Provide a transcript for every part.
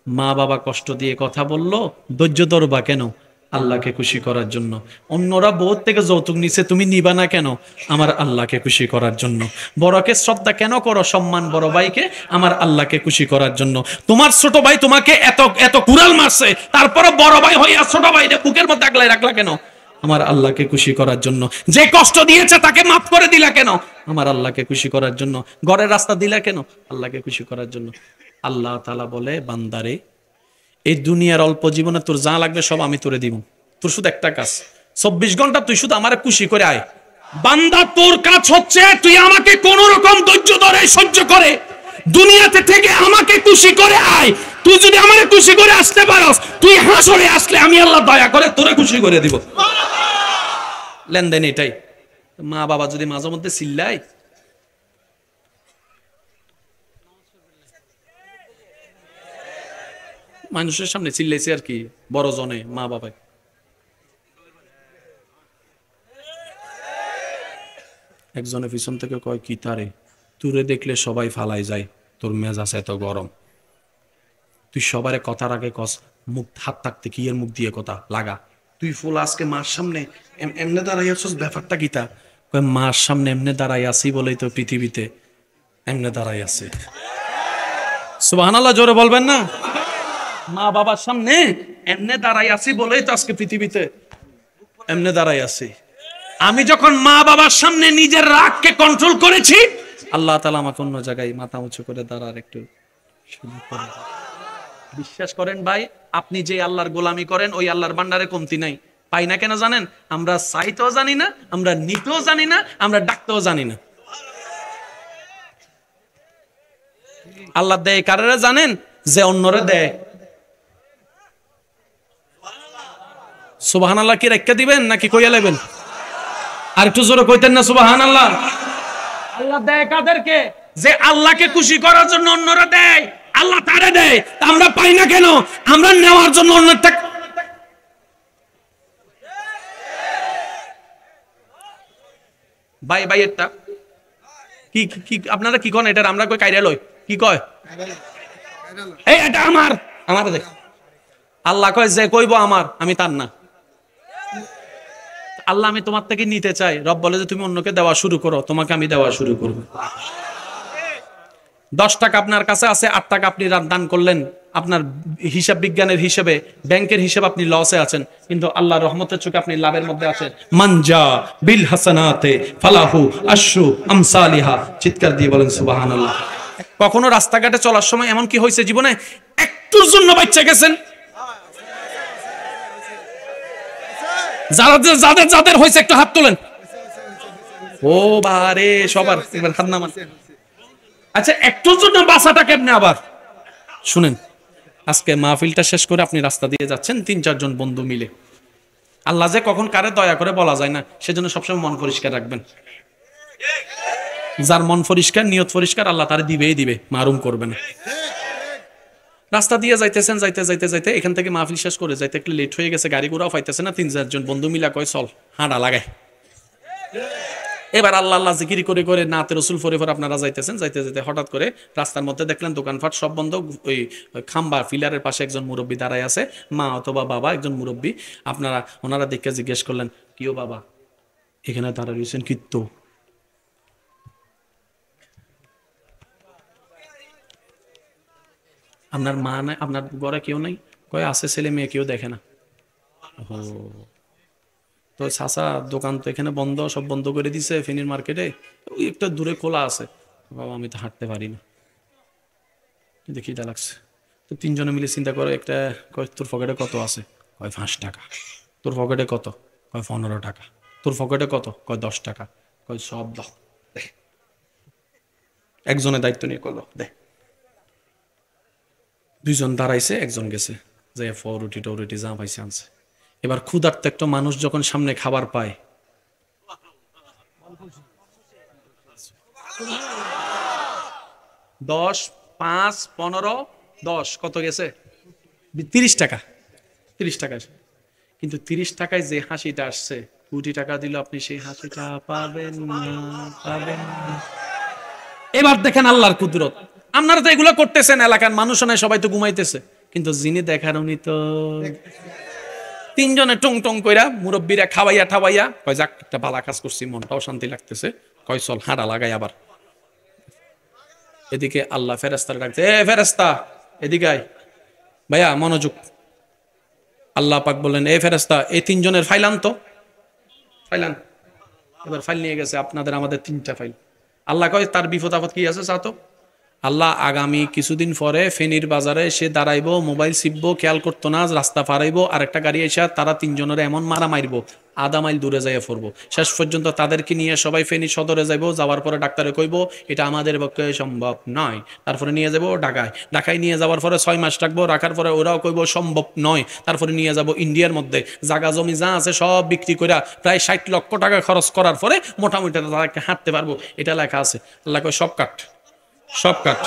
মা বাবা কষ্ট দিয়ে কথা বললো, ধৈর্য ধরবা কেন? আল্লাহকে খুশি করার জন্য। অন্যরা বহুত থেকে যৌতুক নিছে, তুমি নিবা না কেন? আমার আল্লাহকে খুশি করার জন্য। বড়কে শ্রদ্ধা কেন করো, সম্মান বড় ভাইকে? আমার আল্লাহকে খুশি করার জন্য। তোমার ছোট ভাই তোমাকে এত এত কুড়াল মারছে, তারপরে বড় ভাই হইয়া ছোট ভাইরে বুকের মধ্যে আগলাই রাখলা কেন? আমার আল্লাহকে খুশি করার জন্য। যে কষ্ট দিয়েছে তাকে মাফ করে দিলা কেন? আমার আল্লাহকে খুশি করার জন্য। ঘরের রাস্তা দিলা কেন? আল্লাহকে খুশি করার জন্য। আল্লাহ তাআলা বলে, বান্দারে এই দুনিয়ার অল্প জীবনে তোর যা লাগবে সব আমি তোরে দিব। তোর শুধু একটা কাজ, 24 ঘন্টা তুই শুধু আমারে খুশি করে আয়। বান্দা তোর কাজ হচ্ছে তুই আমাকে কোন রকম ধৈর্য ধরে সহ্য করে দুনিয়াতে থেকে আমাকে খুশি করে আয়। তুই যদি আমারে খুশি করে আসতে পারস, তুই হাসরে আসলে আমি আল্লাহ দয়া করে তোরে খুশি করে দিব। লেনদেন এটাই। মা বাবা যদি মাঝে মধ্যে চিল্লায়, মানুষের সামনে চিল্লাইছে আর কি, বড় জনে মা বাবা, একজনের পিছন থেকে কয়, কি তারে তুরে দেখলে সবাই ফালাই যায়, তোর মেজাজ এত গরম, তুই সবারে কথার আগে কস মুখ হাত থাকতে কি এর মুখ দিয়ে কথা লাগা, তুই ফুল আজকে মার সামনে এমনে দাঁড়াই আছিস, ব্যাপারটা কিতা? কয় মার সামনে এমনে দাঁড়াই আছি বলেই তো পৃথিবীতে এমনে দাঁড়াই আছে। সুবহানাল্লাহ, জোরে বলবেন না? মা বাবার সামনে এমনে দাঁড়াই আছি বলেই তো আজকে পৃথিবীতে এমনে দাঁড়াই আছি। আমি যখন মা বাবার সামনে নিজের রাগকে কন্ট্রোল করেছি, আল্লাহ তাআলা আমাকে অন্য জায়গায় মাথা উঁচু করে দাঁড়ার একটু সুযোগ করে দেন। বিশ্বাস করেন ভাই, আপনি যে আল্লাহর গোলামি করেন ওই আল্লাহর ভান্ডারে কমতি নাই। পাই না কেন জানেন? আমরা চাইতেও জানি না, আমরা নিতেও জানি না, আমরা ডাকতেও জানি না। আল্লাহ দেয় কারে জানেন? যে অন্যরে দেয়। সুবহানাল্লাহ কি রেখে দিবেন নাকি কইয়া নেবেন? আর একটু জোরে কইতেন না সুবহানাল্লাহ? আল্লাহ দেয় কাদেরকে? যে আল্লাহকে খুশি করার জন্য অন্যরা দেয়, আল্লাহ তারে দেয়। আমরা পাই না কেন? আমরা নেওয়ার জন্য অন্যটা। ভাই ভাই এটা কি কি আপনারা কি করেন? এটা আমরা কই কাইরা লই, কি কয়? এই এটা আমার, আমার দেখ। আল্লাহ কয় যে কইবো আমার, আমি তার না। আল্লাহ আমি তোমার থেকে নিতে চাই। রব বলে যে তুমি অন্যকে দেওয়া শুরু করো, তোমাকে আমি দেওয়া শুরু করব। 10 টাকা আপনার কাছে আছে, 8 টাকা আপনি দান করলেন, আপনার হিসাব বিজ্ঞানের হিসেবে, ব্যাংকের হিসাব আপনি লসে আছেন, কিন্তু আল্লাহর রহমতের চোখে আপনি লাভের মধ্যে আছেন। মানজা বিল হাসানাতে ফালাহু আশরু আমসালিহা। চিৎকার দিয়ে বলেন সুবহানাল্লাহ। কখনো রাস্তাঘাটে চলার সময় এমন কি হয়েছে জীবনে একটুর জন্য বাচ্চা গেছেন? যাদের যাদের হয়েছে একটু হাত তোলেন। ও বারে সবার একবার হাত নামান। আচ্ছা, একটুর জন্য বাঁচাটা কেমনে? আবার শুনেন, আজকে মাহফিলটা শেষ করে আপনি রাস্তা দিয়ে যাচ্ছেন 3-4 জন বন্ধু মিলে। আল্লাহ যে কখন কারে দয়া করে বলা যায় না, সেজন্য সবসময় মন পরিষ্কার রাখবেন। যার মন পরিষ্কার, নিয়ত পরিষ্কার, আল্লাহ তারে দিবেই দিবে, মারুম করবে না। রাস্তা দিয়ে যাইতেছেন, যাইতে যাইতে যাইতে এখান থেকে মাহফিল শেষ করে যাইতে একটু লেট হয়ে গেছে, গাড়ি ঘোড়াও পাইতেছে না। 3-4 জন বন্ধু মিলা কয় চল হাঁটা লাগায়। এবার আল্লাহ আল্লাহ জিকির করে করে নাতে রসুল ফরে ফরে আপনারা যাইতেছেন, যাইতে যাইতে হঠাৎ করে রাস্তার মধ্যে দেখলেন দোকানপাট সব বন্ধ। ওই খাম্বা ফিলারের পাশে একজন মুরব্বী দাঁড়ায় আছে, মা অথবা বাবা, একজন মুরব্বী। আপনারা ওনারা দেখে জিজ্ঞেস করলেন, কিও বাবা এখানে দাঁড়ায় রয়েছেন কিত্তো? আপনার মা নাই, আপনার ঘরে কেউ নাই? কয় আছে, ছেলে মেয়ে কেউ দেখে না। ও তো চাচা দোকান তো এখানে বন্ধ, সব বন্ধ করে দিছে ফেনীর মার্কেটে, ওই একটা দূরে খোলা আছে। বাবা আমি তো হাঁটতে পারি না, দেখি এটা লাগছে। তো 3 জনে মিলে চিন্তা করে, একটা কয় তোর পকেটে কত আছে? কয় 5 টাকা। তোর পকেটে কত? কয় 15 টাকা। তোর পকেটে কত? কয় 10 টাকা। কয় সব দাও। একজনের দায়িত্ব নিয়ে করলো দে। 2 জন দাঁড়াইছে, একজন গেছে, যে রুটি টরুটি যা পাইছে আনছে। এবার ক্ষুধার্ত একটা মানুষ যখন সামনে খাবার পায়, 10, 5, 15, 10 কত গেছে? 30 টাকা। 30 টাকা। কিন্তু 30 টাকায় যে হাসিটা আসছে, কোটি টাকা দিল আপনি সেই হাসিটা পাবেন না, পাবেন না। এবার দেখেন আল্লাহর কুদরত। আপনারা তো এগুলো করতেছেন, এলাকার মানুষ নাই, সবাই তো ঘুমাইতেছে, কিন্তু যিনি দেখার উনি তো তিনজনে টং টং কইরা মুরব্বীরা খাওয়াইয়া ঠাওয়াইয়া কয় যাক একটা ভালো কাজ করছি, মনটাও শান্তি লাগতেছে, কয় চল হাঁটা লাগাই আবার। এদিকে আল্লাহ ফেরেস্তার ডাকছে, এ ফেরেস্তা এদিকে আয়, ভাইয়া মনোযোগ। আল্লাহ পাক বললেন, এ ফেরেস্তা এই তিনজনের ফাইল আনতো, ফাইল আন। এবার ফাইল নিয়ে গেছে, আপনাদের আমাদের 3টা ফাইল। আল্লাহ কয় তার বিপদ আপদ কি আছে চাতো। আল্লাহ আগামী কিছুদিন পরে ফেনীর বাজারে সে দাঁড়াইবো, মোবাইল চিপবো, খেয়াল করতো না, রাস্তা পারাইবো, আরেকটা গাড়ি এসে তারা তিনজনের এমন মারা মারবো, আধা মাইল দূরে যাইয়া পড়বো। শেষ পর্যন্ত তাদেরকে নিয়ে সবাই ফেনী সদরে যাইবো, যাওয়ার পরে ডাক্তারে কইবো এটা আমাদের পক্ষে সম্ভব নয়, তারপরে নিয়ে যাবো ঢাকায়, ঢাকায় নিয়ে যাওয়ার পরে 6 মাস রাখবো, রাখার পরে ওরাও কইবো সম্ভব নয়, তারপরে নিয়ে যাবো ইন্ডিয়ার মধ্যে, জাগা জমি যা আছে সব বিক্রি করে প্রায় 60 লক্ষ টাকা খরচ করার পরে মোটামুটি তাদেরকে হাঁটতে পারবো, এটা লেখা আছে। আল্লাহ কয় সব কাট, সব কাট,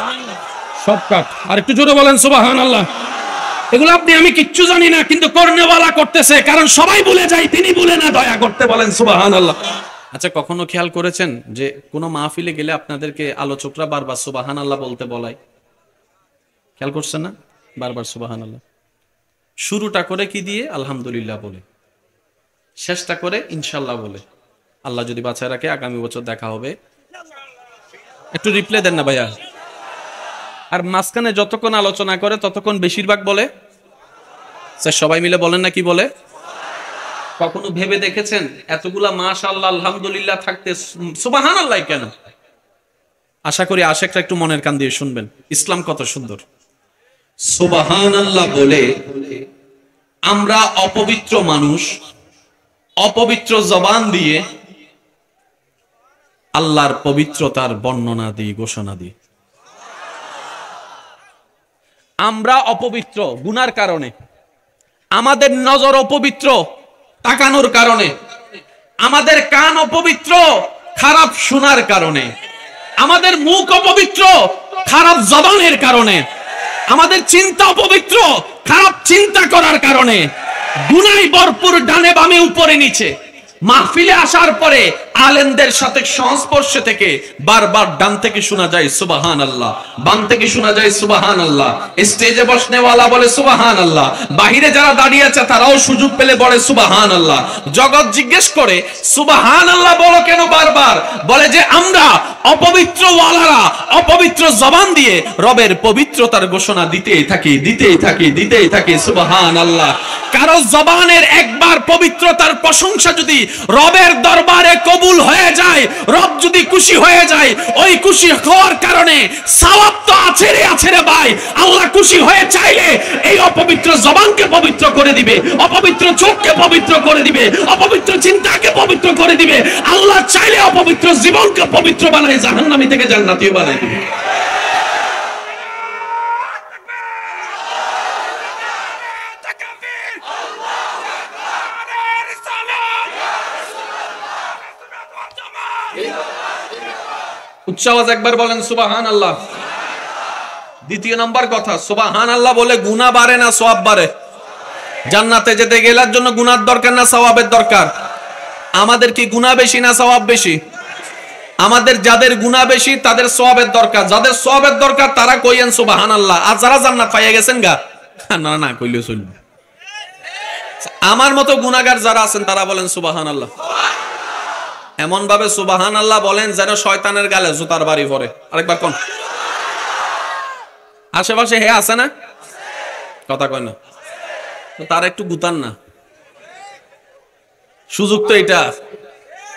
সব কাট। আর একটু জোরে বলেন সুবহানাল্লাহ। এগুলো আপনি আমি কিচ্ছু জানি না, কিন্তু করনেওয়ালা করতেছে, কারণ সবাই ভুলে যায়, তিনি ভুলে না, দয়া করতে বলেন সুবহানাল্লাহ। আচ্ছা কখনো খেয়াল করেছেন যে কোনো মাহফিলে গেলে আপনাদেরকে আলোচকরা বারবার সুবহানাল্লাহ বলতে বলায়? খেয়াল করছেন না? বারবার সুবহানাল্লাহ। শুরুটা করে কি দিয়ে? আলহামদুলিল্লাহ বলে, শেষটা করে ইনশাআল্লাহ বলে। আল্লাহ যদি বাঁচায় রাখে আগামী বছর দেখা হবে। একটু রিপ্লাই দেন না ভাইয়া। আর মাঝখানে যতক্ষণ আলোচনা করে ততক্ষণ বেশিরভাগ বলে স্যার, সবাই মিলে বলেন না কি বলে? কখনো ভেবে দেখেছেন এতগুলা মাশাআল্লাহ আলহামদুলিল্লাহ থাকতে সুবহানাল্লাহ কেন? আশা করি আশেকরা একটু মনের কান দিয়ে শুনবেন, ইসলাম কত সুন্দর। সুবহানাল্লাহ বলে আমরা অপবিত্র মানুষ অপবিত্র জবান দিয়ে আল্লাহর পবিত্রতার বর্ণনা দিই, ঘোষণা দিই। আমরা অপবিত্র গুনার কারণে, আমাদের নজর অপবিত্র তাকানোর কারণে, আমাদের কান অপবিত্র খারাপ শোনার কারণে, আমাদের মুখ অপবিত্র খারাপ জবানের কারণে, আমাদের চিন্তা অপবিত্র খারাপ চিন্তা করার কারণে, গুনায় ভরপুর ডানে বামে উপরে নিচে। মাহফিলে আসার পরে আলেমদের সাথে সংস্পর্শে থেকে বারবার ডান থেকে শোনা যায় সুবহানাল্লাহ, বাম থেকে শোনা যায় সুবহানাল্লাহ, স্টেজে বসনেওয়ালা বলে সুবহানাল্লাহ, বাহিরে যারা দাঁড়িয়ে আছে তারাও সুযোগ পেলে বলে সুবহানাল্লাহ। জগৎ জিজ্ঞেস করে সুবহানাল্লাহ বলো কেন বারবার? বলে যে আমরা অপবিত্র ওয়ালারা অপবিত্র জবান দিয়ে রবের পবিত্রতার ঘোষণা দিতেই থাকি, দিতেই থাকি, দিতেই থাকি সুবহানাল্লাহ। কারো জবানের একবার পবিত্রতার প্রশংসা যদি রবের দরবারে কবুল হয়ে যায়, রব যদি খুশি হয়ে যায়, ওই খুশি হওয়ার কারণে সওয়াব তো আছে রে, আছে রে ভাই। আল্লাহ খুশি হয়ে চাইলে এই অপবিত্র জবানকে পবিত্র করে দিবে, অপবিত্র চোখকে পবিত্র করে দিবে, অপবিত্র চিন্তাকে পবিত্র করে দিবে। আল্লাহ চাইলে অপবিত্র জীবনকে পবিত্র বানায় জাহান্নামী থেকে জান্নাতীয় বানায় দিবে। উচ্চ আওয়াজ একবার বলেন সুবহানাল্লাহ। দ্বিতীয় নাম্বার কথা, সুবহানাল্লাহ বলে গুনাহ বাড়ে না সওয়াব বাড়ে? জান্নাতে যেতে গেলার জন্য গুনার দরকার না সওয়াবের দরকার? আমাদের কি গুনাহ বেশি না সওয়াব বেশি? আমাদের যাদের গুনাহ বেশি তাদের সওয়াবের দরকার, যাদের সওয়াবের দরকার তারা কইয়েন সুবহানাল্লাহ। আর যারা জান্নাত পাইয়া গেছেন গা, না না কইলেও চলবে। আমার মতো গুনাহগার যারা আছেন তারা বলেন সুবহানাল্লাহ। এমন ভাবে সুবহানাল্লাহ বলেন যেন শয়তানের গালে জুতার বাড়ি পড়ে। আরেকবার কোন আশেপাশে হে আছে না? কথা কয় না, তার একটু গুতান না, সুযোগ তো এটা।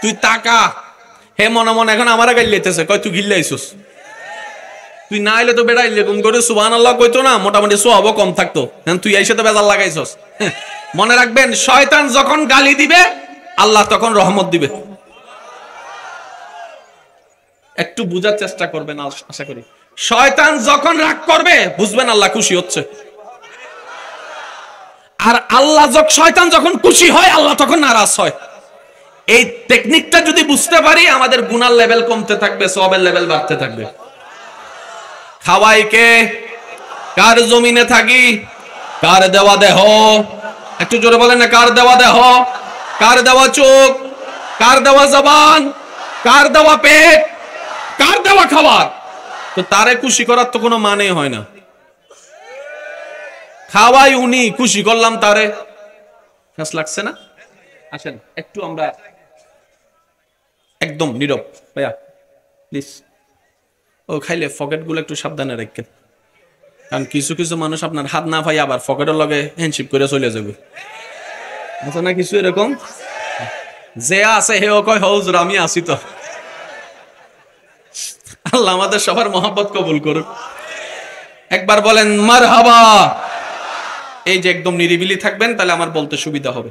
তুই তাকা, হে মনে মনে এখন আমার গাইলে যেতেছে, কয় তুই গিল্লে আইছস, তুই না আইলে তো বেড়া আইলে কোন করে সুবহানাল্লাহ কইতো না, মোটামুটি সোয়াবও কম থাকতো। তুই আইসে তো বেজাল লাগাইছস। মনে রাখবেন, শয়তান যখন গালি দিবে আল্লাহ তখন রহমত দিবে। একটু বুঝার চেষ্টা করবেন, আশা করি। শয়তান যখন রাগ করবে বুঝবেন আল্লাহ খুশি হচ্ছে, আর আল্লাহ শয়তান যখন খুশি হয় আল্লাহ তখন নারাজ হয়। এই টেকনিকটা যদি বুঝতে পারি আমাদের গুনার লেভেল কমতে থাকবে, সওয়াবের লেভেল বাড়তে থাকবে। খাওয়াই কে? কার জমিনে থাকি? কার দেওয়া দেহ? একটু জোরে বলেন না, কার দেওয়া দেহ? কার দেওয়া চোখ? কার দেওয়া জবান? কার দেওয়া পেট? কার দেওয়া খাবার? তো তারে খুশি করার তো কোনো মানে হয় না। খাওয়াই উনি, খুশি করলাম তারে। ফেস লাগছে না? আসেন একটু আমরা একদম নীরব ভাইয়া প্লিজ। ও খাইলে পকেট গুলো একটু সাবধানে রাখেন, কারণ কিছু কিছু মানুষ আপনার হাত না পাই আবার পকেটের লগে হ্যান্ডশিপ করে চলে যাবে। আছে না কিছু এরকম? যে আছে হেও কয় হুজুর আমি আছি তো। আল্লাহ আমাদের সবার মহব্বত কবুল করুক। একবার বলেন মারহাবা। এই যে একদম নিরিবিলি থাকবেন, তাহলে আমার বলতে সুবিধা হবে।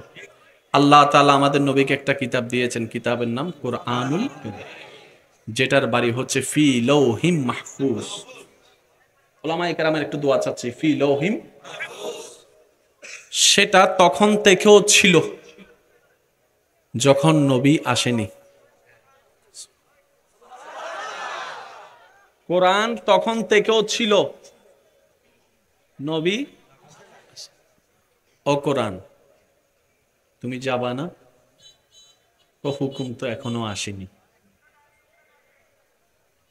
আল্লাহ তাআলা আমাদের নবীকে একটা কিতাব দিয়েছেন, কিতাবের নাম কোরআনুল কারীম, যেটার বাড়ি হচ্ছে ফি লাউহিম মাহফুজ। উলামায়ে কেরামের একটু দোয়া চাচ্ছি, ফি লাউহিম। সেটা তখন থেকেও ছিল যখন নবী আসেনি। কোরআন তখন থেকেও ছিল, নবী ও কোরআন তুমি যাবা না, তো হুকুম তো এখনো আসেনি।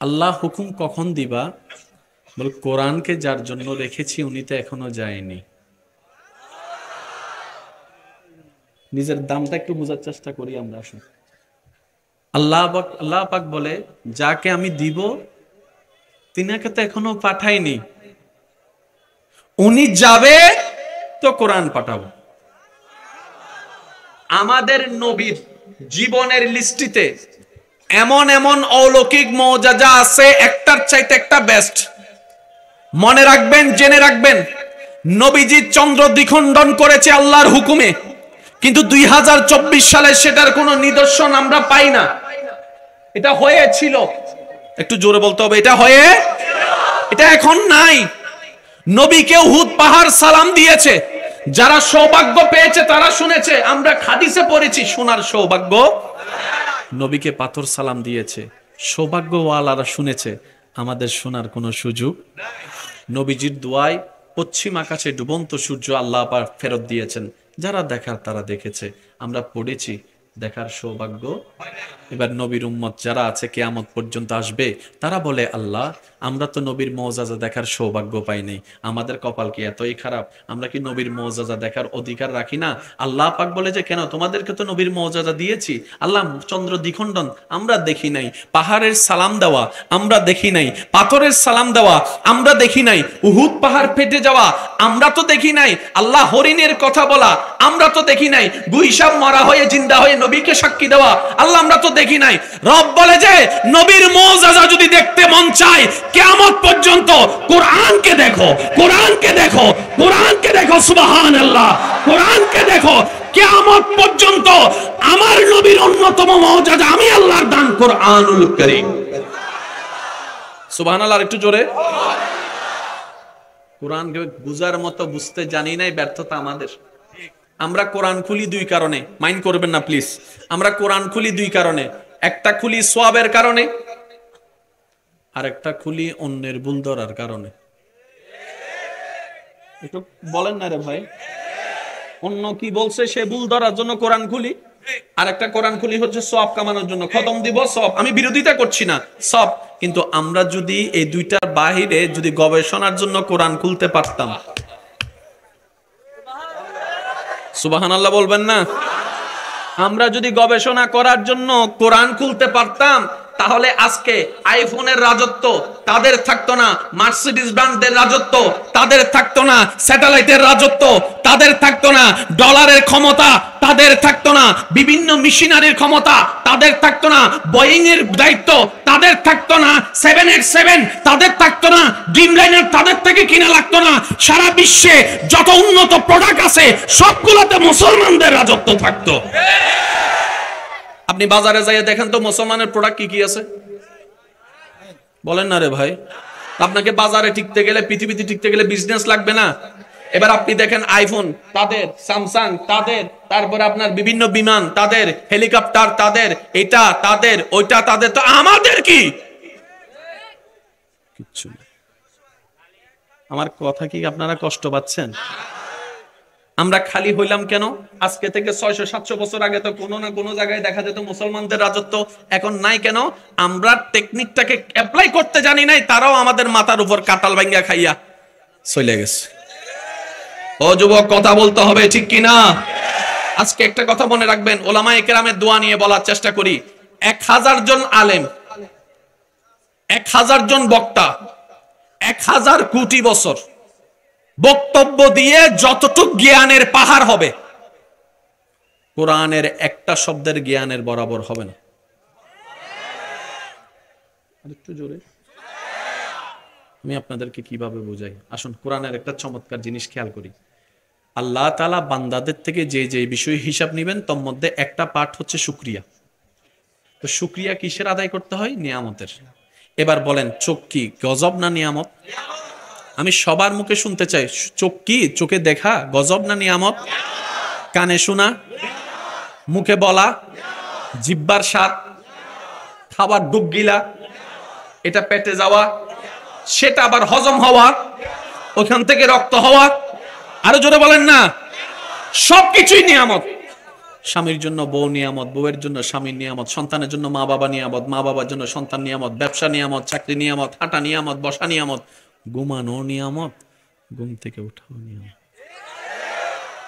আল্লাহ হুকুম কখন দিবা? বল কোরআনকে যার জন্য রেখেছি উনি তো এখনো যায়নি। নিজের দামটা একটু বোঝার চেষ্টা করি আমরা। আসুন, আল্লাহ পাক বলে যাকে আমি দিব তিনাকে তো এখনো পাঠাইনি, উনি যাবে তো কোরআন পাঠাবো। আমাদের নবীর জীবনের লিস্টিতে এমন এমন অলৌকিক মুআজিজা আছে, একটার চাইতে একটা বেস্ট। মনে রাখবেন, জেনে রাখবেন, নবীজি চন্দ্র দ্বিখণ্ডন করেছে আল্লাহর হুকুমে, কিন্তু 2024 সালে সেটার কোনো নিদর্শন আমরা পাই না। এটা হয়েছিল, একটু জোরে বলতে হবে, এটা এখন নাই। নবীকে উহুদ পাহাড় সালাম দিয়েছে, যারা সৌভাগ্য পেয়েছে তারা শুনেছে, আমরা হাদিসে পড়েছি শোনার সৌভাগ্য। নবীকে পাথর সালাম দিয়েছে, সৌভাগ্যওয়ালারা শুনেছে, আমাদের শোনার কোনো সুযোগ। নবীজির দোয়ায় পশ্চিম আকাশে ডুবন্ত সূর্য আল্লাহ পাক ফেরত দিয়েছেন, যারা দেখার তারা দেখেছে, আমরা পড়েছি, দেখার সৌভাগ্য। এবার নবীর উম্মত যারা আছে কিয়ামত পর্যন্ত আসবে, তারা বলে আল্লাহ আমরা তো নবীর মুআজিজা দেখার সৌভাগ্য পাই নাই, আমাদের কপাল কি এতই খারাপ, আমরা কি নবীর মুআজিজা দেখার অধিকার রাখি না? আল্লাহ পাক বলে যে কেন, তোমাদেরকে তো নবীর মুআজিজা দিয়েছি। আল্লাহ চন্দ্র দ্বিখণ্ডন আমরা দেখি নাই, পাহাড়ের সালাম দেওয়া আমরা দেখি নাই, পাথরের সালাম দেওয়া আমরা দেখি নাই, উহুদ পাহাড় ফেটে যাওয়া আমরা তো দেখি নাই, আল্লাহ হরিণের কথা বলা আমরা তো দেখি নাই, গুইসাব মারা হয়ে জিন্দা হয়ে নবীকে সাক্ষী দেওয়া আল্লাহ আমরা তো দেখি নাই। রব বলে যে নবীর মুআজিজা যদি দেখতে মন চায় কিয়ামত পর্যন্ত কোরআনকে দেখো, কোরআনকে দেখো, কোরআনকে দেখো, সুবহানাল্লাহ, কোরআনকে দেখো। কিয়ামত পর্যন্ত আমার নবীর অন্যতম মুআজিজা আমি আল্লাহর দান কোরআনুল কারীম। সুবহানাল্লাহ, একটু জোরে। কোরআনকে বুঝার মতো বুঝতে জানি নাই, ব্যর্থতা আমাদের। আমরা কোরআন খুলি দুই কারণে, মাইন্ড করবেন না প্লিজ। আমরা কোরআন খুলি দুই কারণে, একটা খুলি সওয়াবের কারণে, আর একটা খুলি অন্যের ভুল ধরার কারণে। একটু বলেন না রে ভাই, অন্য কি বলছে সে ভুল ধরার জন্য কোরআন খুলি, আর একটা কোরআন খুলি হচ্ছে সওয়াব কামানোর জন্য, খতম দিব সওয়াব। আমি বিরোধিতা করছি না, সওয়াব। কিন্তু আমরা যদি এই দুইটার বাহিরে যদি গবেষণার জন্য কোরআন খুলতে পারতাম, সুবহানাল্লাহ বলবেন না? আমরা যদি গবেষণা করার জন্য কোরআন খুলতে পারতাম, তাহলে আজকে আইফোনের রাজত্ব তাদের থাকতো না, মার্সিডিজ ব্র্যান্ডের রাজত্ব তাদের থাকতো না, স্যাটেলাইটের রাজত্ব তাদের থাকতো না, ডলারের ক্ষমতা তাদের থাকতো না, বিভিন্ন মেশিনারির ক্ষমতা তাদের থাকতো না, বোয়িং এর দায়িত্ব তাদের থাকতো না, 787 তাদের থাকতো না, ড্রিমলাইনার তাদের থেকে কিনা লাগতো না। সারা বিশ্বে যত উন্নত প্রোডাক্ট আছে সবগুলোতে মুসলমানদের রাজত্ব থাকতো। আপনি বাজারে যাইয়ে দেখেন তো মুসলমানের প্রোডাক্ট কি কি আছে, বলেন না রে ভাই। আপনাকে বাজারে টিকতে গেলে, পৃথিবীতে টিকতে গেলে বিজনেস লাগবে না? এবার আপনি দেখেন আইফোন তাদের, স্যামসাং তাদের, তারপরে আপনার বিভিন্ন বিমান তাদের, হেলিকপ্টার তাদের, এটা তাদের, ওইটা তাদের, তো আমাদের কি কিচ্ছু না। আমার কথা কি আপনারা কষ্ট পাচ্ছেন? আমরা খালি হইলাম কেন? আজকে থেকে 600-700 বছর আগে তো কোনো না কোনো জায়গায় দেখা যেত মুসলমানদের রাজত্ব, এখন নাই কেন? আমরা টেকনিকটাকে অ্যাপ্লাই করতে জানি নাই, তারাও আমাদের মাথার উপর কাটাল ভাঙ্গা খাইয়া চলে গেছে। ও যুবক, কথা বলতে হবে, ঠিক কিনা? আজকে একটা কথা মনে রাখবেন, ওলামায়ে কেরামের দোয়া নিয়ে বলার চেষ্টা করি। 1000 জন আলেম, 1000 জন বক্তা, 1000 কোটি বছর বক্তব্য দিয়ে যতটুক জ্ঞানের পাহাড় হবে, কোরআনের একটা শব্দের জ্ঞানের বরাবর হবে না। আরেকটু জোরে আমি আপনাদেরকে কিভাবে বুঝাই, আসুন কোরআনের একটা চমৎকার জিনিস খেয়াল করি। আল্লাহ তাআলা বান্দাদের থেকে যে যে বিষয় হিসাব নেবেন, তোর মধ্যে একটা পার্ট হচ্ছে শুকরিয়া। তো শুকরিয়া কিসের আদায় করতে হয়? নিয়ামতের। এবার বলেন, চোখ কি গজব না নিয়ামত? আমি সবার মুখে শুনতে চাই, চোখ কি? চোখে দেখা গজব না নিয়ামত? কানে শোনা, মুখে বলা, জিহ্বার স্বাদ, খাবার ডুব গিলা, এটা পেটে যাওয়া, সেটা আবার হজম হওয়া, ওখান থেকে রক্ত হওয়া, আরো জোরে বলেন না, সবকিছুই নিয়ামত। স্বামীর জন্য বউ নিয়ামত, বউয়ের জন্য স্বামীর নিয়ামত, সন্তানের জন্য মা বাবা নিয়ামত, মা বাবার জন্য সন্তান নিয়ামত, ব্যবসা নিয়ামত, চাকরি নিয়ামত, হাঁটা নিয়ামত, বসা নিয়ামত, ঘুমানো নিয়ামত, ঘুম থেকে উঠাও নিয়ামত।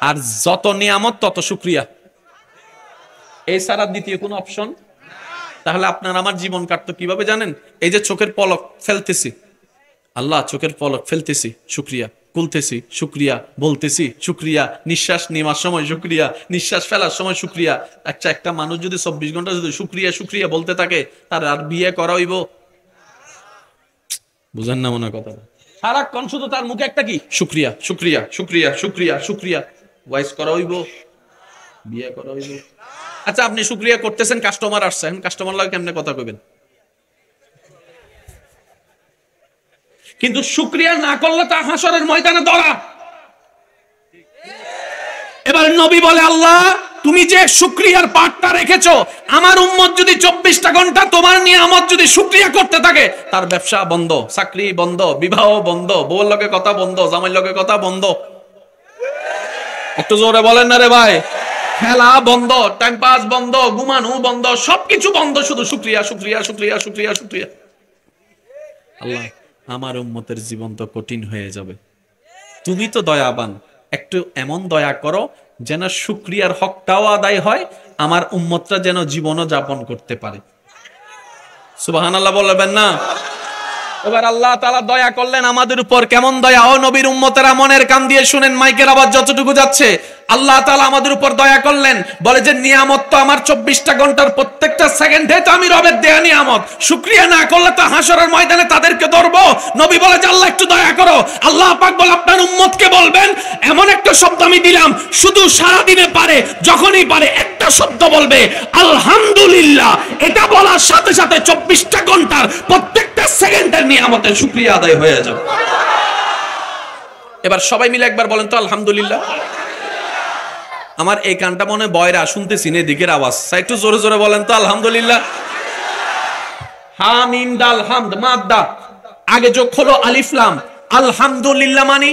আর যত নিয়ামত তত শুকরিয়া, এই ছাড়া দ্বিতীয় কোনো অপশন। তাহলে আপনার আমার জীবন কাটতো কিভাবে জানেন? এই যে চোখের পলক ফেলতেছি, আল্লাহ চোখের পলক ফেলতেছি, শুকরিয়া, খুলতেছি, শুকরিয়া, বলতেছি, শুকরিয়া, নিঃশ্বাস নেওয়ার সময় শুকরিয়া, নিঃশ্বাস ফেলার সময় শুকরিয়া। আচ্ছা, একটা মানুষ যদি 24 ঘন্টা যদি শুকরিয়া শুকরিয়া বলতে থাকে, তার আর বিয়ে করা হইব? বুঝেন না মনে কথা? সারাক্ষণ শুধু তার মুখে একটা কি? শুকরিয়া শুকরিয়া শুকরিয়া শুকরিয়া শুকরিয়া। ওয়াইস করা হইব? বিয়ে করা হইব? আচ্ছা, আপনি শুকরিয়া করতেছেন, কাস্টমার আসছে, এখন কাস্টমার লাগে কেমনে কথা কইবেন? কিন্তু শুকরিয়া না করলে তা হাসরের ময়দানে ধরা। এবার নবী বলে, আল্লাহ তুমি যে শুকরিয়ার পাঠটা রেখেছো, আমার উম্মত যদি 24টা ঘন্টা তোমার নিয়ামত যদি শুকরিয়া করতে থাকে, তার ব্যবসা বন্ধ, চাকরি বন্ধ, বিবাহ বন্ধ, বউর লগে কথা বন্ধ, জামাইর লগে কথা বন্ধ। একটু জোরে বলেন না রে ভাই। খেলা বন্ধ, টাইম পাস বন্ধ, ঘুমানো বন্ধ, সবকিছু বন্ধ, শুধু শুকরিয়া শুকরিয়া শুকরিয়া শুকরিয়া শুকরিয়া। আল্লাহ, আমার উম্মতের জীবন তো কঠিন হয়ে যাবে, তুমি তো দয়াবান, একটু এমন দয়া করো যেন শুকরিয়ার হকটাও আদায় হয়, আমার উম্মতরা যেন জীবনও যাপন করতে পারে। সুবহানাল্লাহ বলবেন না? এবার আল্লাহ তাআলা দয়া করলেন আমাদের উপর। কেমন দয়া? ও নবীর উম্মতেরা মনের কান দিয়ে শুনেন, মাইকের আওয়াজ যতটুকু যাচ্ছে। আল্লাহ তাআলা আমাদের উপর দয়া করলেন, বলে যে নিয়ামত তো আমার 24টা ঘন্টার প্রত্যেকটা সেকেন্ডে তো আমি রবের দেয়া নিয়ামত, শুকরিয়া না করলে তো হাসরের ময়দানে তাদেরকে ধরবো। নবী বলে যে আল্লাহ একটু দয়া করো। আল্লাহ পাক বলে আপনার উম্মতকে বলবেন, এমন একটা শব্দ আমি দিলাম, শুধু সারা দিনে পারে, যখনই পারে একটা শব্দ বলবে আলহামদুলিল্লাহ। এটা বলার সাথে সাথে 24টা ঘন্টার প্রত্যেকটা সেকেন্ডের নিয়ামতের শুকরিয়া আদায় হয়ে যাবে। এবার সবাই মিলে একবার বলেন তো আলহামদুলিল্লাহ। আমার এই কানটা মনে বয়রা, শুনতেছি না দিকের আওয়াজ, একটু জোরে জোরে বলেন তো আলহামদুলিল্লাহ। হামিম দাল হামদ মাদ্দা, আগে যোগ হলো আলিফ লাম। আলহামদুলিল্লাহ মানে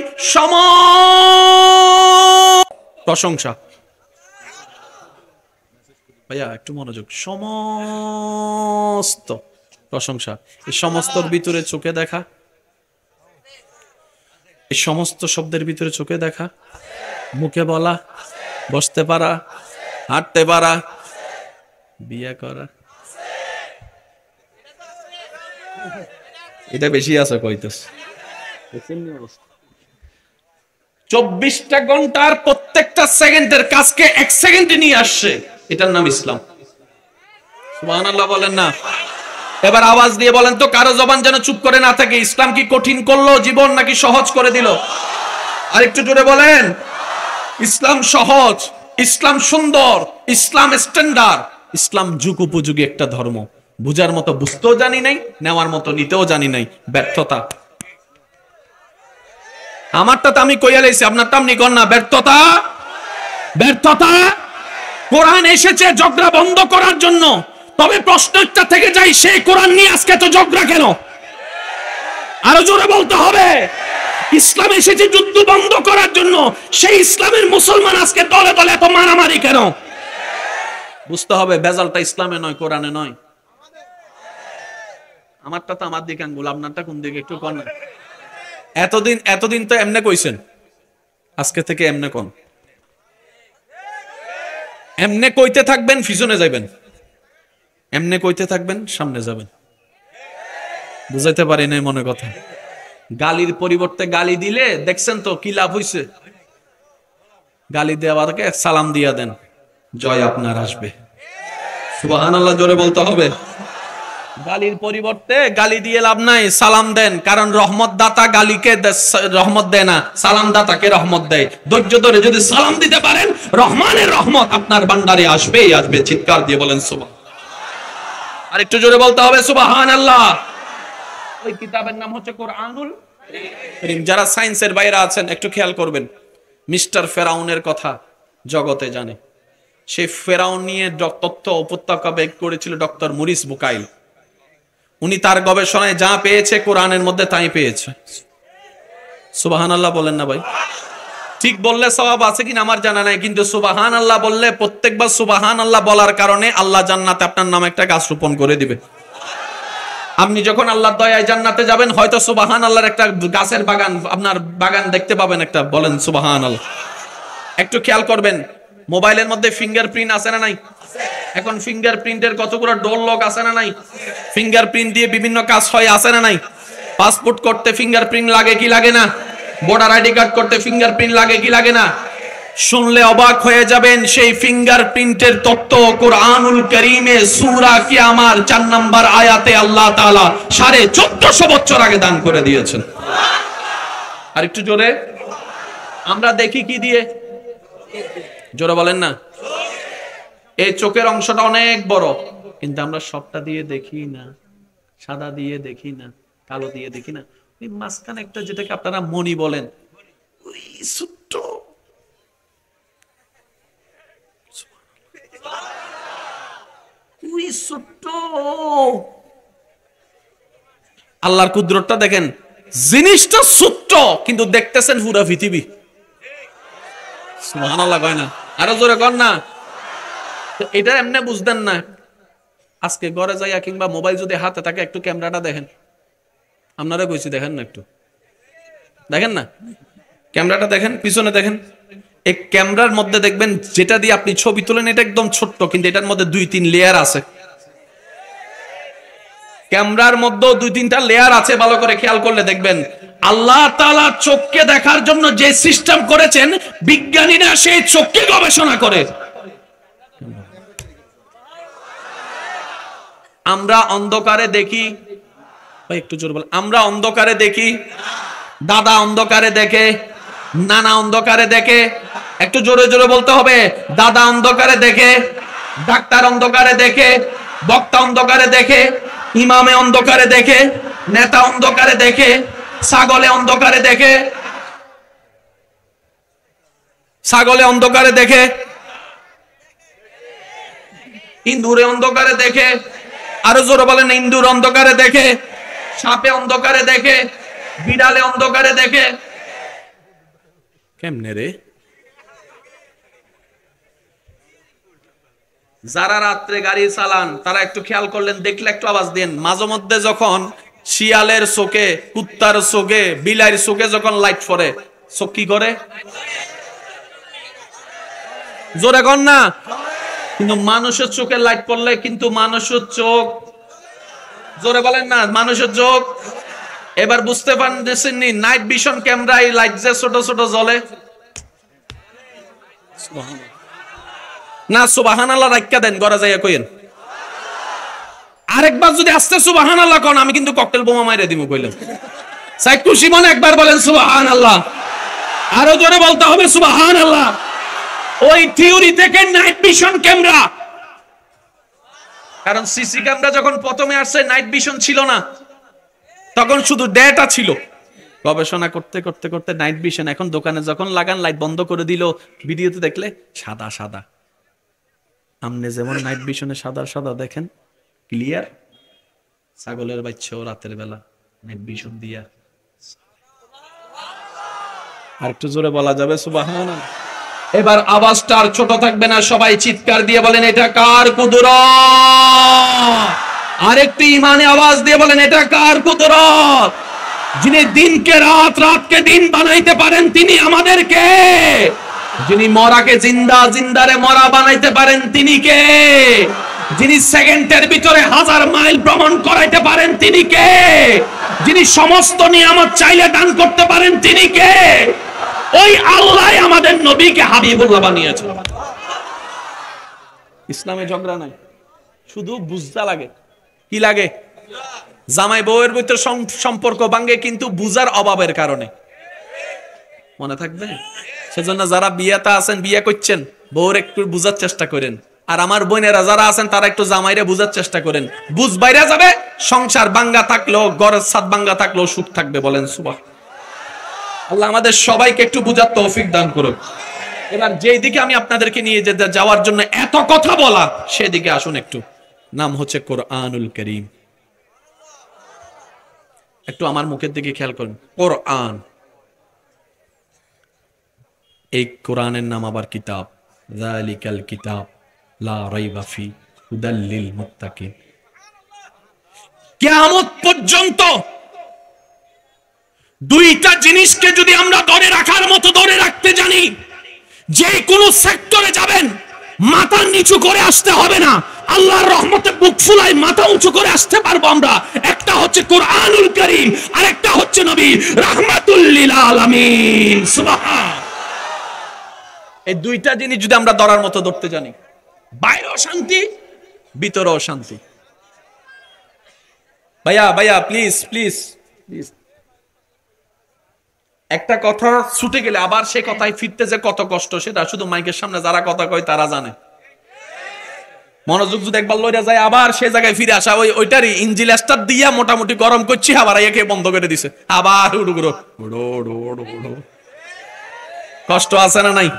প্রশংসা। ভাইয়া একটু মনোযোগ, সমস্ত প্রশংসা। এই সমস্তর ভিতরে চোখে দেখা, এই সমস্ত শব্দের ভিতরে চোখে দেখা, মুখে বলা, বসতে পারা, হাঁটতে পারা, বিয়ে করা, এটা বেশি আছে কইতেছ। 24টা ঘন্টার প্রত্যেকটা সেকেন্ডের কাজকে 1 সেকেন্ডে নিয়ে আসছে, এটার নাম ইসলাম। সুবহানাল্লাহ বলেন না? এবার আওয়াজ দিয়ে বলেন তো, কারো জবান যেন চুপ করে না থাকে। ইসলাম কি কঠিন করলো জীবন নাকি সহজ করে দিল? আর একটু জোরে বলেন। ইসলাম সহজ, ইসলাম সুন্দর, ইসলাম স্ট্যান্ডার্ড, ইসলাম যুগ উপযোগী একটা ধর্ম। বুঝার মতো বুঝতেও জানি নাই, নেওয়ার মতো নিতেও জানি নাই। ব্যর্থতা। আমারটা তো আমি কইয়া লাইছি, আপনারটা আপনি কর না। ব্যর্থতা, ব্যর্থতা। কোরআন এসেছে ঝগড়া বন্ধ করার জন্য, তবে প্রশ্নটা থেকে যাই, সেই কোরআন নিয়ে আজকে তো ঝগড়া কেন? আরো জোরে বলতে হবে। ইসলাম এসেছে যুদ্ধ বন্ধ করার জন্য, সেই ইসলামের মুসলমান আজকে দলে দলে এত মারামারি কেন? বুঝতে হবে বেজালটা ইসলামে নয়, কোরআনে নয়। আমারটা তো আমার দিকে আঙ্গুল, আপনারটা কোন দিকে একটু কর না। এতদিন তো এমনে কইছেন, আজকে থেকে এমনে কোন, এমনে কইতে থাকবেন পিছনে যাবেন, এমনে কইতে থাকবেন সামনে যাবেন। বুঝাইতে পারি নাই মনে কথা। গালির পরিবর্তে গালি দিলে দেখছেন তো কি লাভ হইছে? গালি দেওয়ারকে সালাম দিয়া দেন, জয় আপনার আসবে। সুবহানাল্লাহ জোরে বলতে হবে। গালির পরিবর্তে গালি দিয়ে লাভ নাই, সালাম দেন, কারণ রহমত দাতা গালিকে রহমত দেয় না, সালাম দাতাকে রহমত দেয়। ধৈর্য ধরে যদি সালাম দিতে পারেন, রহমানের রহমত আপনার ভান্ডারে আসবেই আসবে। চিৎকার দিয়ে বলেন সুবহানাল্লাহ। আর একটু জোরে বলতে হবে সুবহানাল্লাহ। ওই কিতাবের নাম হচ্ছে কোরআনুল কারীম। যারা সায়েন্সের বাইরে আছেন একটু খেয়াল করবেন, মিস্টার ফেরাউনের কথা জগতে জানে। সেই ফেরাউন নিয়ে তথ্য উপত্যকা বের করেছিল ডক্টর মরিস বুকাইল। উনি তার গবেষণায় যা পেয়েছে কোরআনের মধ্যে তাই পেয়েছে। সুবহানাল্লাহ বলেন না ভাই? ঠিক বললে সওয়াব আছে কিনা আমার জানা নাই, কিন্তু সুবহানাল্লাহ বললে প্রত্যেকবার সুবহানাল্লাহ বলার কারণে আল্লাহ জান্নাতে আপনার নামে একটা গাছ রোপণ করে দিবে। আপনি যখন আল্লাহর দয়ায় জান্নাতে যাবেন, হয়তো সুবহানাল্লাহর একটা গাছের বাগান, আপনার বাগান দেখতে পাবেন একটা। বলেন সুবহানাল্লাহ। একটু খেয়াল করবেন, মোবাইলের মধ্যে ফিঙ্গারপ্রিন্ট আছে না নাই? এখন ফিঙ্গারপ্রিন্টের কতগুলো ডোর লক আছে না নাই? ফিঙ্গারপ্রিন্ট দিয়ে বিভিন্ন কাজ হয় আছে না নাই? পাসপোর্ট করতে ফিঙ্গারপ্রিন্ট লাগে কি লাগে না? ভোটার আইডি কার্ড করতে ফিঙ্গারপ্রিন্ট লাগে কি লাগে না? শুনলে অবাক হয়ে যাবেন, সেই ফিঙ্গারপ্রিন্টের তত্ত্ব কোরআনুল কারীমে সূরা কিয়ামার 4 নম্বর আয়াতে আল্লাহ তাআলা 1450 বছর আগে দান করে দিয়েছেন। আর একটু জোরে, আমরা দেখি কি দিয়ে? জোরে বলেন না। এই চোখের অংশটা অনেক বড়, কিন্তু আমরা সবটা দিয়ে দেখি না। সাদা দিয়ে দেখি না, কালো দিয়ে দেখি না। ওই মাঝখানে একটা, যেটাকে আপনারা মনি বলেন, ওই ছোট্ট, ওই ছোট্ট আল্লাহর কুদরতটা দেখেন। জিনিসটা ছোট্ট, কিন্তু দেখতেছেন পুরো পৃথিবী। সুবহানাল্লাহ কয় না? আরো জোরে কর না। এটা এমনি বুঝতেন না। আজকে ঘরে যাইয়া কিংবা মোবাইল যদি হাতে থাকে, একটু ক্যামেরাটা দেখেন। আপনারা কইছি দেখেন না, একটু দেখেন না, ক্যামেরাটা দেখেন, পিছনে দেখেন। এই ক্যামেরার মধ্যে দেখবেন যেটা দিয়ে আপনি ছবি তোলেন, এটা একদম ছোট্ট, কিন্তু এটার মধ্যে 2-3 লেয়ার আছে। ক্যামেরার মধ্যেও 2-3টা লেয়ার আছে। ভালো করে খেয়াল করলে দেখবেন, আল্লাহ তাআলা চোখকে দেখার জন্য যে সিস্টেম করেছেন, বিজ্ঞানীরা সেই চোখকে গবেষণা করে। আমরা অন্ধকারে দেখি, একটু জোরে বল। আমরা অন্ধকারে দেখি, দাদা অন্ধকারে দেখে, নানা অন্ধকারে দেখে। একটু জোরে জোরে বলতে হবে। দাদা অন্ধকারে দেখে, ডাক্তার অন্ধকারে দেখে, বক্তা অন্ধকারে দেখে, ইমামে অন্ধকারে দেখে, নেতা অন্ধকারে দেখে, ছাগলে অন্ধকারে দেখে, ছাগলে অন্ধকারে দেখে, ইন্দুরে অন্ধকারে দেখে। আরো জোরে বলেন, ইন্দুর অন্ধকারে দেখে, সাপে অন্ধকারে দেখে, বিড়ালে অন্ধকারে দেখে। কেমনে রে? যারা রাত্রে গাড়ি চালান তারা একটু খেয়াল করলেন, দেখলে একটু আওয়াজ দেন। মাঝে মধ্যে যখন শিয়ালের চোখে, কুত্তার চোখে, বিলাইয়ের চোখে যখন লাইট পড়ে, চোখ কি করে? জোরে কর না। কিন্তু মানুষের চোখে লাইট পড়লে, কিন্তু মানুষের চোখ, জোরে বলেন না, মানুষের চোখ। এবার বুঝতে পারছেন নি, নাইট ভিশন ক্যামেরায় লাইট যে ছোট ছোট জ্বলে না? সুবহানাল্লাহ রাইখা দেন, ঘরে যাইয়া কইেন। আরেকবার যদি আস্তে সুবহানাল্লাহ কোন, আমি কিন্তু ককটেল বোমা মাইরে দিমু কইলাম। চাই খুশি মনে একবার বলেন সুবহানাল্লাহ। আরো জোরে বলতে হবে সুবহানাল্লাহ। ওই থিওরি থেকে নাইট ভিশন ক্যামেরা, কারণ সিসি ক্যামেরা যখন প্রথমে আসছে নাইট ভিশন ছিল না, তখন শুধু ডেটা ছিল। গবেষণা করতে করতে করতে নাইট ভিশন, এখন দোকানে যখন লাগান লাইট বন্ধ করে দিল, ভিডিওতে দেখলে সাদা সাদা। আপনি যেমন নাইট ভিশনে সাদা সাদা দেখেন ক্লিয়ার, ছাগলের বাচ্চাও রাতের বেলা নাইট ভিশন দিয়া। আর একটু জোরে বলা যাবে সুবহানাল্লাহ? এবার আওয়াজটা আর ছোট থাকবে না, সবাই চিৎকার দিয়ে বলেন, এটা কার কুদরত? আরেকটু ইমানে আওয়াজ দিয়ে বলেন, এটা কার কুদরত? যিনি দিনকে রাত, রাতকে দিন বানাইতে পারেন তিনি আমাদেরকে। যিনি মরাকে জিন্দা, জিন্দারে মরা বানাইতে পারেন তিনি কে? যিনি সেকেন্ডের ভিতরে 1000 মাইল ভ্রমণ করাইতে পারেন তিনি কে? যিনি সমস্ত নিয়ামত চাইলে দান করতে পারেন তিনি কে? ওই আল্লাহ আমাদের নবীকে হাবিবুল্লাহ বানিয়েছে। ইসলামে ঝগড়া নাই, শুধু বুঝতে লাগে। কি লাগে? জামাই বউয়ের ভিতরে সম্পর্ক ভাঙে কিন্তু বুঝার অভাবের কারণে। মনে থাকবে? সেজন্য যারা বিয়েতে আছেন, বিয়ে করছেন, বউর একটু বুঝার চেষ্টা করেন। আর আমার বোনেরা যারা আছেন তারা একটু জামাইরে বুঝার চেষ্টা করেন। বুঝ বাইরে যাবে, সংসার ভাঙ্গা থাকলেও, ঘরের ছাদ ভাঙ্গা থাকলেও সুখ থাকবে। বলেন সুবহান। আল্লাহ আমাদের সবাইকে একটু বুঝার তৌফিক দান করুন। এবার যেই দিকে আমি আপনাদেরকে নিয়ে যেতে যাওয়ার জন্য এত কথা বলা, সেদিকে আসুন একটু। নাম হচ্ছে কোরআনুল কারীম। একটু আমার মুখের দিকে খেয়াল করুন। কোরআন, এই কোরআনের নাম আবার কিতাব। যালিকাল কিতাব লা রাইবা ফি হুদাল লিল মুত্তাকিন। কিয়ামত পর্যন্ত দুইটা জিনিসকে যদি আমরা ধরে রাখার মতো ধরে রাখতে জানি, যে কোনো সেক্টরে যাবেন মাথা নিচু করে আসতে হবে না, আল্লাহর রহমতে বুক ফুলায় মাথা উঁচু করে আসতে পারবো আমরা। একটা হচ্ছে কোরআনুল কারীম, আর একটা হচ্ছে নবী রাহমাতুল লিল আলামিন। সুবহান। এই দুইটা জিনিস যদি আমরা ধরার মতো ধরতে জানি, বাইরেও শান্তি, ভিতরেও শান্তি। ভাইয়া ভাইয়া প্লিজ প্লিজ প্লিজ, একটা কথা ছুটে গেলে আবার সে কথায় ফিরতে যে কত কষ্ট, সেটা শুধু মাইকের সামনে যারা কথা কয় তারা জানে। মনোযোগ যদি একবার লইয়া যায়, আবার সে জায়গায় ফিরে আসা, ওইটারই ইঞ্জিন স্টার্ট দিয়া মোটামুটি গরম করছি, আবার একে বন্ধ করে দিছে, আবার কষ্ট আছে না নাই?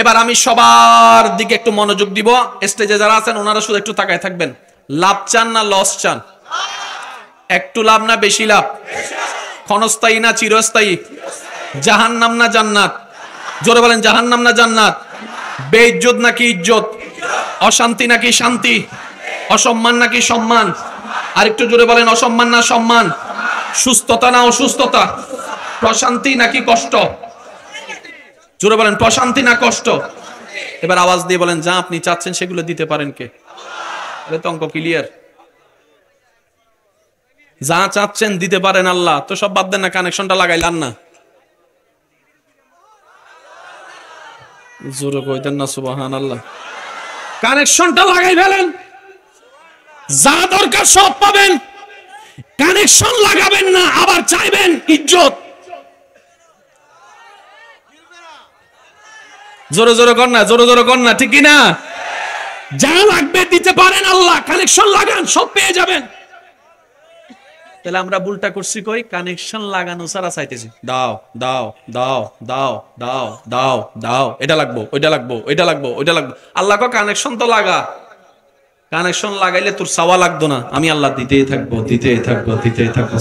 এবার আমি সবার দিকে একটু মনোযোগ দিব। স্টেজে যারা আছেন ওনারা শুধু একটু তাকায় থাকবেন। লাভ চান না লস চান? একটু লাভ না বেশি লাভ? ক্ষণস্থায়ী না চিরস্থায়ী? জাহান্নাম না জান্নাত? জোরে বলেন, জাহান্নাম না জান্নাত? বেইজ্জত নাকি ইজ্জত? অশান্তি নাকি শান্তি? অসম্মান নাকি সম্মান? আরেকটু জোরে বলেন, অসম্মান না সম্মান? সুস্থতা না অসুস্থতা? প্রশান্তি নাকি কষ্ট? জোরে বলেন, প্রশান্তি না কষ্ট? এবার আওয়াজ দিয়ে বলেন, যা আপনি চাচ্ছেন সেগুলো দিতে পারেন কে? এটা তো অঙ্ক ক্লিয়ার। যা চাচ্ছেন দিতে পারেন আল্লাহ। তো সব বাদ দেন না, কানেকশনটা লাগাইলাম না। জোরে কইতেন না সুবহানাল্লাহ। কানেকশনটা লাগাই ফেলেন, যা দরকার সব পাবেন। কানেকশন লাগাবেন না, আবার চাইবেন ইজ্জত। জোরে জোরে কর না, জোরে জোরে কর না, ঠিক কি না? যা লাগবে দিতে পারেন আল্লাহ, কানেকশন লাগান, সব পেয়ে যাবেন। তাহলে আমরা ভুলটা করছি কই? কানেকশন লাগানো ছাড়া চাইতেছি, দাও দাও দাও দাও দাও দাও দাও, এটা লাগবো, ওইটা লাগবো, ওইটা লাগবো, ওইটা লাগবো। আল্লাহ কো কানেকশন তো লাগা। কানেকশন লাগাইলে তোর চাওয়া লাগতো না, আমি আল্লাহ দিতেই থাকবো, দিতেই থাকবো, দিতেই থাকবো।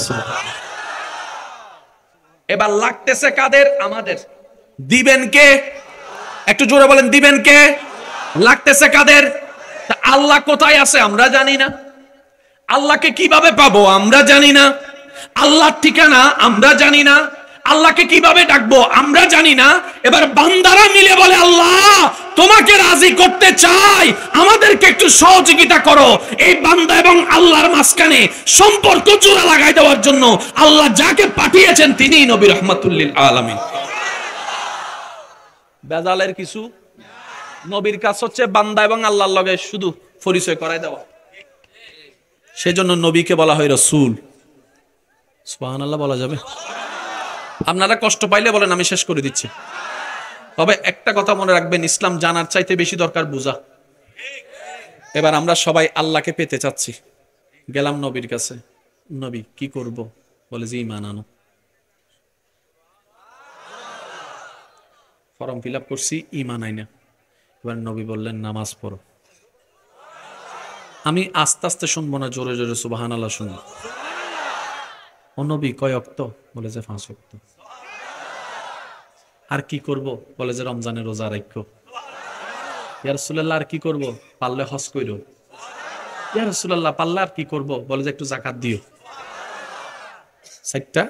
এবার লাগতেছে কাদের? আমাদের। দিবেন কে? একটু জোরে বলেন, দিবেন কে? লাগতেছে কাদের? আল্লাহ কোথায় আছে আমরা জানি না। আল্লাহকে কিভাবে পাবো আমরা জানি না। আল্লাহর ঠিকানা আমরা জানি না। আল্লাহকে কিভাবে ডাকবো আমরা জানি না। এবার বান্দারা মিলে বলে, আল্লাহ তোমাকে রাজি করতে চাই, আমাদেরকে একটু সহযোগিতা করো এই বান্দা এবং আল্লাহর মাঝখানে সম্পর্ক জোড়া লাগাই দেওয়ার জন্য। আল্লাহ যাকে পাঠিয়েছেন তিনিই নবী রাহমাতুল লিল আলামিন। বেজালের কিছু? নবীর কাজ হচ্ছে বান্দা এবং আল্লাহর লগে শুধু পরিচয় করাই দেওয়া। সেজন্য নবীকে বলা হয় রাসূল। সুবহানাল্লাহ বলা যাবে? আপনারা কষ্ট পাইলে বলেন, আমি শেষ করে দিচ্ছি। তবে একটা কথা মনে রাখবেন, ইসলাম জানার চাইতে বেশি দরকার বুঝা। এবার আমরা সবাই আল্লাহকে পেতে চাচ্ছি, গেলাম নবীর কাছে। নবী কি করব? বলে যে ঈমান আনো। ফর্ম ফিল আপ করছি, ঈমান আইনা। এবার নবী বললেন নামাজ পড়ো। আমি আস্তে আস্তে শুনবো না, জোরে জোরে সুবহানাল্লাহ শুনবো। ও নবী কয় ওয়াক্ত? বলে যে 5 ওয়াক্ত। আর কি করব? বলে যে রমজানের রোজা রাখো। ইয়া রাসূলুল্লাহ আর কি করব? পারলে হজ কইরো। ইয়া রাসূলুল্লাহ পারলে আর কি করব? বলে যে একটু যাকাত দিও। চারটা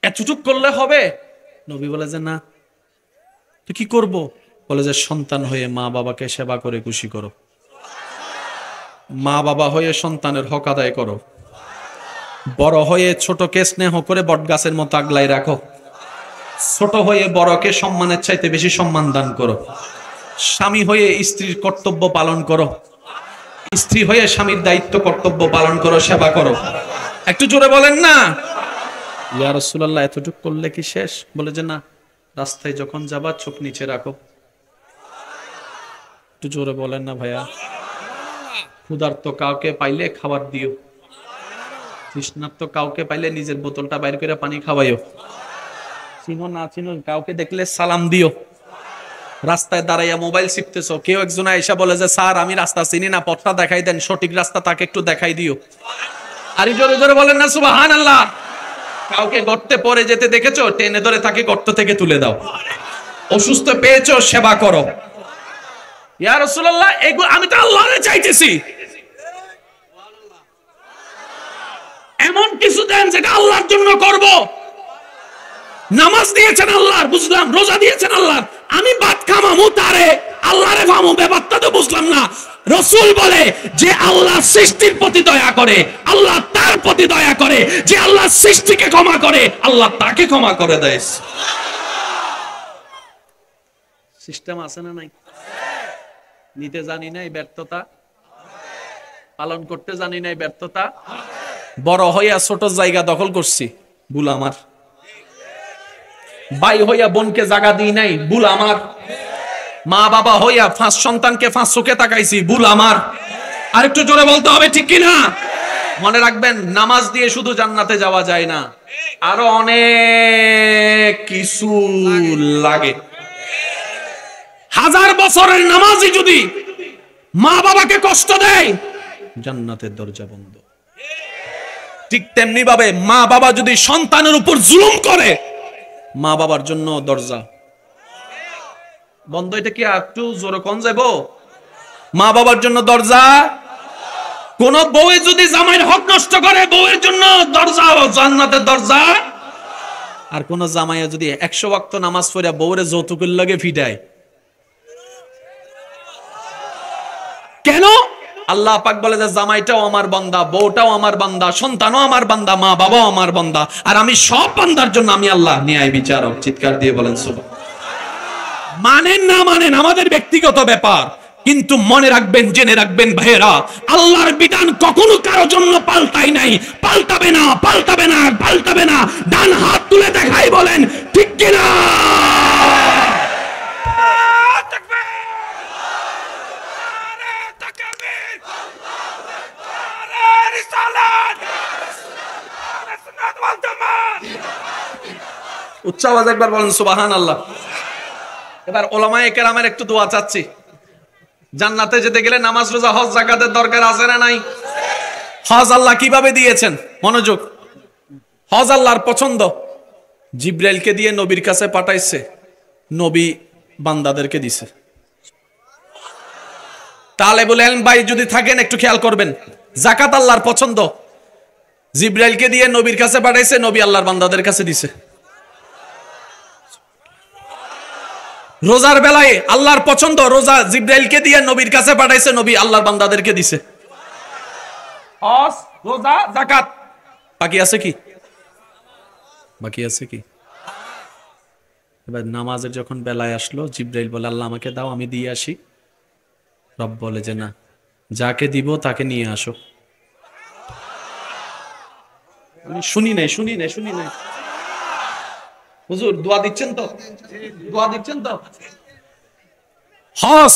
এতটুক করলে হবে? নবী বলে যে না। তো কি করব? বলে যে সন্তান হয়ে মা বাবাকে সেবা করে খুশি করো, মা বাবা হয়ে সন্তানের হক আদায় করো, বড় হয়ে ছোটকে স্নেহ করে বটগাছের মতো আগলাই রাখো, ছোট হয়ে বড়কে সম্মানের চাইতে বেশি সম্মান দান করো, স্বামী হয়ে স্ত্রীর কর্তব্য পালন করো, স্ত্রী হয়ে স্বামীর দায়িত্ব কর্তব্য পালন করো, সেবা করো। একটু জোরে বলেন না। ইয়া রাসূলুল্লাহ, এতটুকু করলে কি শেষ? বলে যে না, রাস্তায় যখন যাবা চোখ নিচে রাখো। একটু জোরে বলেন না ভাইয়া। ক্ষুধার্ত কাউকে পাইলে খাবার দিও, তৃষ্ণার্ত কাউকে পাইলে নিজের বোতলটা বাইর করে পানি খাওয়াইও, চিনো না চিনো কাউকে দেখলে সালাম দিও। রাস্তায় দাঁড়াইয়া মোবাইল শিখতেছো, কেউ একজন আয়েশা বলে যে স্যার আমি রাস্তা চিনি না, পথটা দেখাই দেন, সঠিক রাস্তা তাকে একটু দেখাই দিও। আরে জোরে জোরে বলেন না সুবহানাল্লাহ। কাউকে গর্তে পড়ে যেতে দেখেছো, টেনে ধরে তাকে গর্ত থেকে তুলে দাও। অসুস্থ পেয়েছো, সেবা করো। ইয়া রাসূলুল্লাহ, এগুলো আমি তো আল্লাহরে চাইতেছি, এমন কিছু দেন যেটা আল্লাহর জন্য করব। নামাজ দিয়েছেন আল্লাহর, বুঝলাম। রোজা দিয়েছেন আল্লাহর, আমি ভাত খামামু তারে আল্লাহরে ফামু, ব্যাপারটা তো বুঝলাম না। রাসূল বলে যে আল্লাহ সৃষ্টির প্রতি দয়া করে, আল্লাহ তার প্রতি দয়া করে। যে আল্লাহ সৃষ্টিকে ক্ষমা করে, আল্লাহ তাকে ক্ষমা করে দেয়। সিস্টেম আছে না নাই? নিতে জানি নাই ব্যর্থতা, পালন করতে জানি নাই ব্যর্থতা। বড় হইয়া ছোট জায়গা দখল করছি, ভুল আমার। ভাই হইয়া বোনকে জায়গা দিই নাই, ভুল আমার। মা বাবা হইয়া 5 সন্তানকে 5 চোখে তাকাইছি, ভুল আমার। আরেকটু জোরে বলতে হবে, ঠিক কিনা? মনে রাখবেন, নামাজ দিয়ে শুধু জান্নাতে যাওয়া যায় না, আরো অনেক কিছু লাগে। 1000 বছরের নামাজই যদি মা বাবাকে কষ্ট দেয়, জান্নাতের দরজা বন্ধ। ঠিক তেমনি ভাবে মা বাবা যদি সন্তানের উপর জুলুম করে, মা বাবার জন্য দরজা বন্ধ। এটা কি একটু জোরে কোন যাবো? মা বাবার জন্য দরজা। কোন বউয়ে যদি জামাইয়ের হক নষ্ট করে, বউয়ের জন্য দরজা, জান্নাতের দরজা। আর কোন জামাইয়া যদি 100 ওয়াক্ত নামাজ পড়ে বউরে যৌতুকের লাগে ফিটায়, কেন? আল্লাহ পাক বলে যে জামাইটাও আমার বান্দা, বউটাও আমার বান্দা, সন্তানও আমার বান্দা, মা বাবাও আমার বান্দা, আর আমি সব বান্দার জন্য আমি আল্লাহ ন্যায় বিচারক। চিৎকার দিয়ে বলেন সুবহানাল্লাহ। মানেন না মানেন আমাদের ব্যক্তিগত ব্যাপার, কিন্তু মনে রাখবেন, জেনে রাখবেন ভাইয়েরা, আল্লাহর বিধান কখনো কারো জন্য পাল্টাই নাই, পাল্টাবে না, পাল্টাবে না, পাল্টাবে না। ডান হাত তুলে দেখাই বলেন ঠিক কিনা? উচ্চ আওয়াজ একবার বলেন সুবহানাল্লাহ। এবার ওলামায়ে কেরামের একটু দোয়া চাচ্ছি। জান্নাতে যেতে গেলে নামাজ, রোজা, হজ, যাকাতের দরকার আছে না নাই? হজ আল্লাহ কিভাবে দিয়েছেন? মনোযোগ। হজ আল্লাহর পছন্দ। জিব্রাইলকে দিয়ে নবীর কাছে পাঠাইছে, নবী বান্দাদেরকে দিছে। তালেবুল ইলম ভাই যদি থাকেন একটু খেয়াল করবেন, যাকাত আল্লাহর পছন্দ। জিব্রাইলকে দিয়ে নবীর কাছে পাঠাইছে, নবী আল্লাহর বান্দাদের কাছে দিছে। রোজার বেলায় আল্লাহর পছন্দ, রোজা জিব্রাইলকে দিয়ে নবীর কাছে পাঠাইছে, নবী আল্লাহর বান্দাদেরকে দিছে। হজ, রোজা, যাকাত বাকি আছে কি? বাকি আছে কি? এবার নামাজের যখন বেলায় আসলো, জিব্রাইল বলে আল্লাহ আমাকে দাও, আমি দিয়ে আসি। রব বলে যে না, যাকে দিব তাকে নিয়ে আসো। আমি শুনি নাই। হুজুর দোয়া দিচ্ছেন তো? দোয়া দিচ্ছেন তো? হজ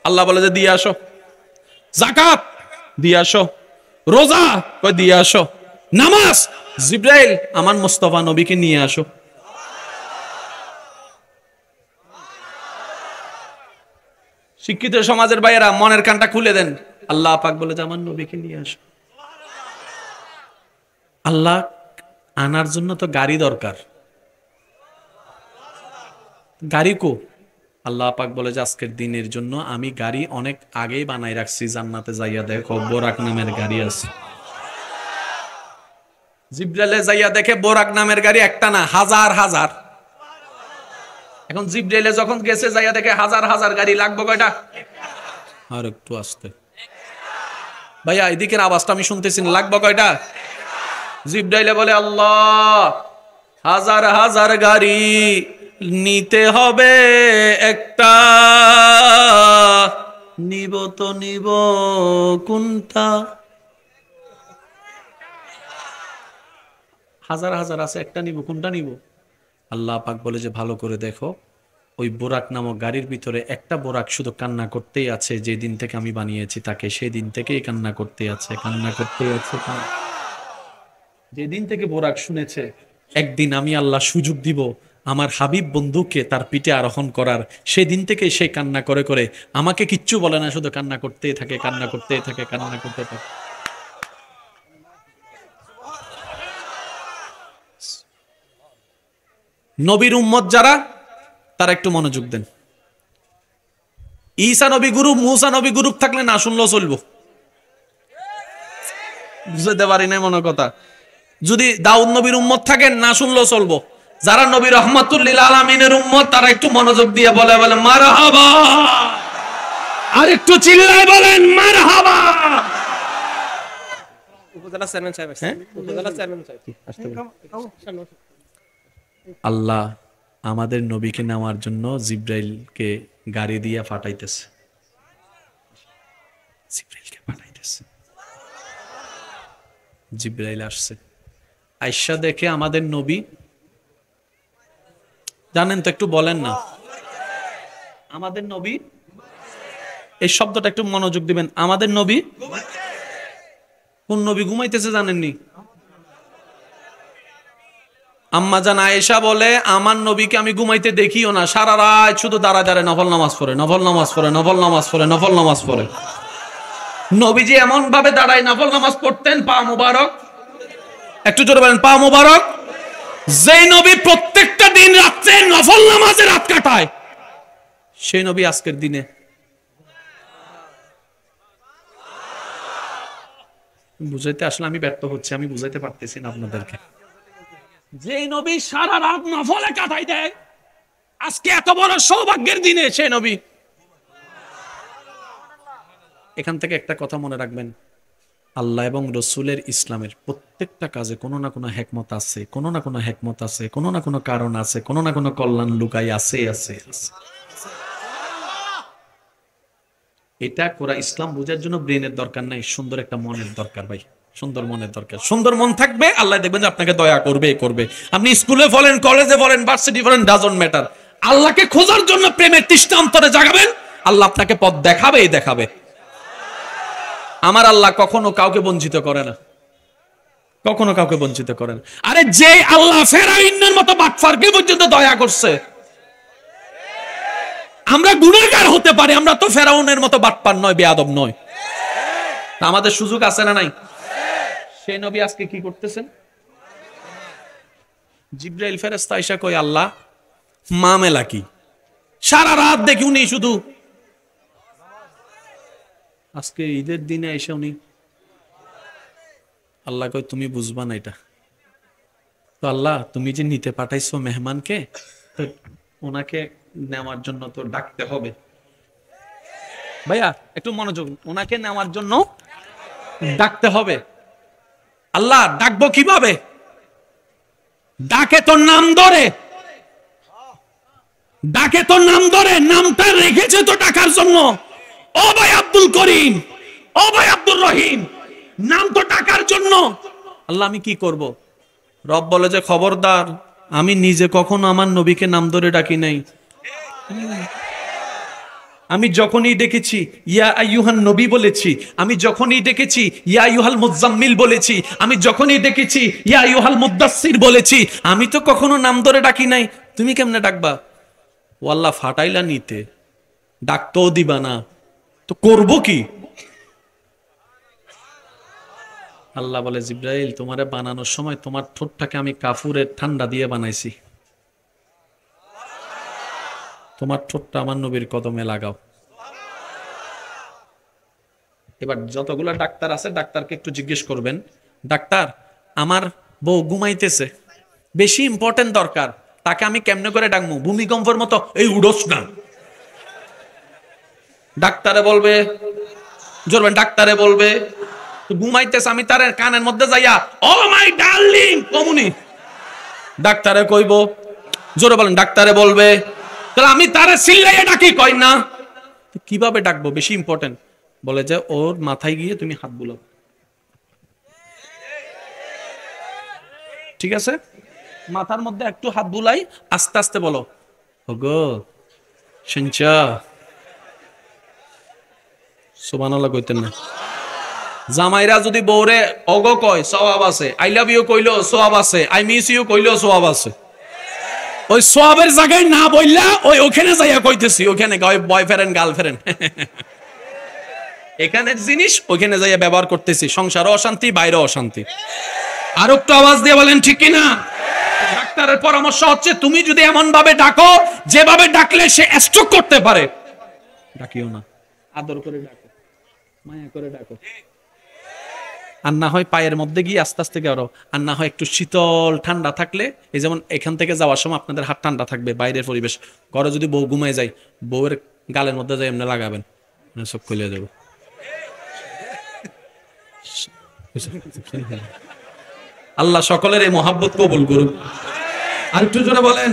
আল্লাহ বলে যে দিয়ে আসো, যাকাত দিয়ে আসো, রোজা কই দিয়ে আসো, নামাজ জিব্রাইল আমার মুস্তাফা নবীকে নিয়ে আসো। শিক্ষিত সমাজের ভাইয়েরা মনের কানটা খুলে দেন। আল্লাহ পাক বলে যে আমার নবীকে নিয়ে আসো। আল্লাহ আনার জন্য তো গাড়ি দরকার, গাড়ি কো? আল্লাহ পাক বলে যে আজকের দিনের জন্য আমি গাড়ি অনেক আগেই বানাই রাখছি, জান্নাতে যাইয়া দেখো বোরাক নামের গাড়ি আছে। জিব্রাইলে যাইয়া দেখে বোরাক নামের গাড়ি একটা না, হাজার হাজার। এখন জিব্রাইলে যখন গেছে যাইয়া দেখে হাজার হাজার গাড়ি, লাগবে কয়টা? আর একটু আসতে ভাইয়া, এদিকের আওয়াজটা আমি শুনতেছি, লাগবে কয়টা? জিব্রাইলে বলে আল্লাহ, হাজার হাজার গাড়ি, নিতে হবে একটা, নিব তো নিব কোনটা? হাজার হাজার আছে, একটা নিব, কোনটা নিব? আল্লাহ পাক বলে যে ভালো করে দেখো, ওই বোরাক নামক গাড়ির ভিতরে একটা বোরাক শুধু কান্না করতেই আছে, যে দিন থেকে আমি বানিয়েছি তাকে, সেই দিন থেকেই কান্না করতে আছে, কান্না করতে আছে। যেদিন থেকে বোরাক শুনেছে, একদিন আমি আল্লাহ সুযোগ দিব আমার হাবিব বন্ধুকে তার পিঠে আরোহণ করার, সেদিন থেকে সে কান্না করে করে আমাকে কিচ্ছু বলে না, শুধু কান্না করতেই থাকে, কান্না করতেই থাকে, কান্না করতে থাকে। নবীর উম্মত যারা, তারা একটু মনোযোগ দেন। ঈসা নবী গ্রুপ, মুসা নবী গ্রুপ থাকলে না শুনলেও চলবো, বুঝতে পারি না মনে কথা। যদি দাউদ নবীর উম্মত থাকেন, না শুনলেও চলবো। যারা নবী রহমাতুল লিল আলামিনের উম্মত, তারা একটু মনোযোগ দিয়ে বলে মারহাবা, আর একটু চিল্লায় বলেন মারহাবা। উপজেলা চেয়ারম্যান সাহেব, উপজেলা চেয়ারম্যান সাহেব। আল্লাহ আমাদের নবীকে নেওয়ার জন্য জিব্রাইলকে গাড়ি দিয়া পাঠাইতেছে, জিব্রাইলকে পাঠাইতেছে। জিব্রাইল আসছে, আয়েশা দেখে আমাদের নবী, জানেন তো, একটু বলেন না আমাদের নবী, এই শব্দটা একটু মনোযোগ দিবেন। আমাদের নবী, কোন নবী ঘুমাইতেছে জানেননি? আম্মা জান আয়েশা বলে, আমার নবীকে আমি ঘুমাইতে দেখিও না, সারা রাত শুধু দাঁড়ায় দাঁড়ায় নফল নামাজ পড়ে, নফল নামাজ পড়ে, নফল নামাজ পড়ে, নফল নামাজ পড়ে। নবীজি এমন ভাবে দাঁড়ায় নফল নামাজ পড়তেন, পা মুবারক, একটু জোরে বলেন পা মুবারক। যেই নবী প্রত্যেকটা দিন রাত্রে নফল নামাজে রাত কাটায়, সেই নবী আজকের দিনে বুঝাইতে আসলে আমি ব্যর্থ হচ্ছে, আমি বুঝাইতে পারতেছি না আপনাদেরকে। যেই নবী সারা রাত নফলে কাটাই দেয়, আজকে এত বড় সৌভাগ্যের দিনে সেই নবী। এখান থেকে একটা কথা মনে রাখবেন, আল্লাহ এবং রসুলের ইসলামের প্রত্যেকটা কাজে কোনো না কোনো হিকমত আছে, কোনো না কোনো হিকমত আছে, কোনো না কোনো কারণ আছে, কোনো না কোনো কল্যাণ লুকাই আছে, আছে। এটা করা ইসলাম বোঝার জন্য ব্রেনের দরকার নাই, সুন্দর একটা মনের দরকার ভাই, সুন্দর মনের দরকার। সুন্দর মন থাকবে, আল্লাহ দেখবেন যে আপনাকে দয়া করবে, করবে। আপনি স্কুলে বলেন, কলেজে বলেন, ভার্সিটি বলেন, ডাজন্ট ম্যাটার। আল্লাহকে খোঁজার জন্য প্রেমের তৃষ্ণা অন্তরে জাগাবেন, আল্লাহ আপনাকে পথ দেখাবেই দেখাবে। আমার আল্লাহ কখনো কাউকে বঞ্চিত করে না, কখনো কাউকে বঞ্চিত করে না। আরে যে আল্লাহ ফেরাউনের মতো বাটফারকে পর্যন্ত দয়া করছে, আমরা গুনাহগার হতে পারি, আমরা তো ফেরাউনের মতো বাটপার নয়, বেয়াদব নয়। আমাদের সুযোগ আছে না নাই? সেই নবী আজকে কি করতেছেন? জিব্রাইল ফেরেশতা আয়েশা কই, আল্লাহ মামলা কি? সারা রাত দেখি উনি শুধু, আজকে ঈদের দিনে এসে উনি, আল্লাহ কই তুমি বুঝবা না এটা তো। আল্লাহ তুমি যে নিতে পাঠাইছো মেহমানকে, তো ওনাকে নেওয়ার জন্য তো ডাকতে হবে। ভাইয়া একটু মনোযোগ, ওনাকে নেওয়ার জন্য ডাকতে হবে। আল্লাহ ডাকবো কিভাবে? ডাকে তোর নাম ধরে, ডাকে তোর নাম ধরে, নামটা রেখেছে তো ডাকার জন্য। ও ভাই আব্দুল করিম, ও ভাই আব্দুর রহিম, নাম তো ডাকার জন্য। আল্লাহ আমি কি করব? রব বলে যে খবরদার, আমি নিজে কখনো আমার নবীকে নাম ধরে ডাকি নাই। আমি যখনই ডেকেছি ইয়া আইয়ুহান নবী বলেছি, আমি যখনই ডেকেছি ইয়া আইয়ুহাল মুজাম্মিল বলেছি, আমি যখনই ডেকেছি ইয়া আইয়ুহাল মুদাসসির বলেছি, আমি তো কখনো নাম ধরে ডাকি নাই। তুমি কেমনে ডাকবা? ও আল্লাহ ফাটাইলা নিতে, ডাকতেও দিবা না, তো করব কি? আল্লাহ বলে জিব্রাইল, তোমারে বানানোর সময় তোমার ঠোঁটটাকে আমি কাফুরের ঠান্ডা দিয়ে বানাইছি, তোমার ঠোঁটটা আমার নবীর কদমে লাগাও। এবার যতগুলো ডাক্তার আছে, ডাক্তারকে একটু জিজ্ঞেস করবেন, ডাক্তার আমার বউ ঘুমাইতেছে, বেশি ইম্পর্টেন্ট দরকার, তাকে আমি কেমনে করে ডাকবো? ভূমিকম্পের মতো, এই উড়োস না। ডাক্তারে বলবে, জোরবেন ডাক্তারে বলবে, ঘুমাইতেছে, আমি তার কানের মধ্যে যাইয়া ও মাই ডার্লিং কমুনি, ডাক্তারে কইব, জোরে বলেন ডাক্তারে বলবে, তাহলে আমি তারে চিল্লাইয়া ডাকি, কই না। কিভাবে ডাকবো? বেশি ইম্পর্টেন্ট। বলে যে ওর মাথায় গিয়ে তুমি হাত বুলাও, ঠিক আছে? মাথার মধ্যে একটু হাত বুলাই, আস্তে আস্তে বলো, ওগো শুনছা? সুবহানাল্লাহ কইতেন না? জামাইরা যদি বউরে অগো কয় সওয়াব আছে, আই লাভ ইউ কইলো সওয়াব আছে, আই মিস ইউ কইলো সওয়াব আছে। ওই সওয়াবের জায়গায় না বললা ওই ওখানে যাইয়া কইতেছি, ওখানে কয় বয়ফ্রেন্ড গার্লফ্রেন্ড, এখানের জিনিস ওখানে যাইয়া ব্যবহার করতেছি, সংসারও অশান্তি, বাইরে অশান্তি। আর একটু আওয়াজ দিয়ে বলেন ঠিক কিনা? ডাক্তারের পরামর্শ হচ্ছে তুমি যদি এমন ভাবে ডাকো যেভাবে ডাকলে সে স্ট্রোক করতে পারে, ডাকিও না, আদর করে ডাকো, মায়া করে ডাকো। আর না হয় পায়ের মধ্যে গিয়ে আস্তে আস্তে গেলো, আর না হয় একটু শীতল ঠান্ডা থাকলে, এই যেমন এখান থেকে যাওয়ার সময় আপনাদের হাত ঠান্ডা থাকবে, বাইরের পরিবেশ, ঘরে যদি বউ ঘুমায় যায়, বউয়ের গালের মধ্যে যাই এমনি লাগাবেন, সব খুলে যাবো। আল্লাহ সকলের এই মহাব্বত কবুল করুক। আর একটু জোরে বলেন,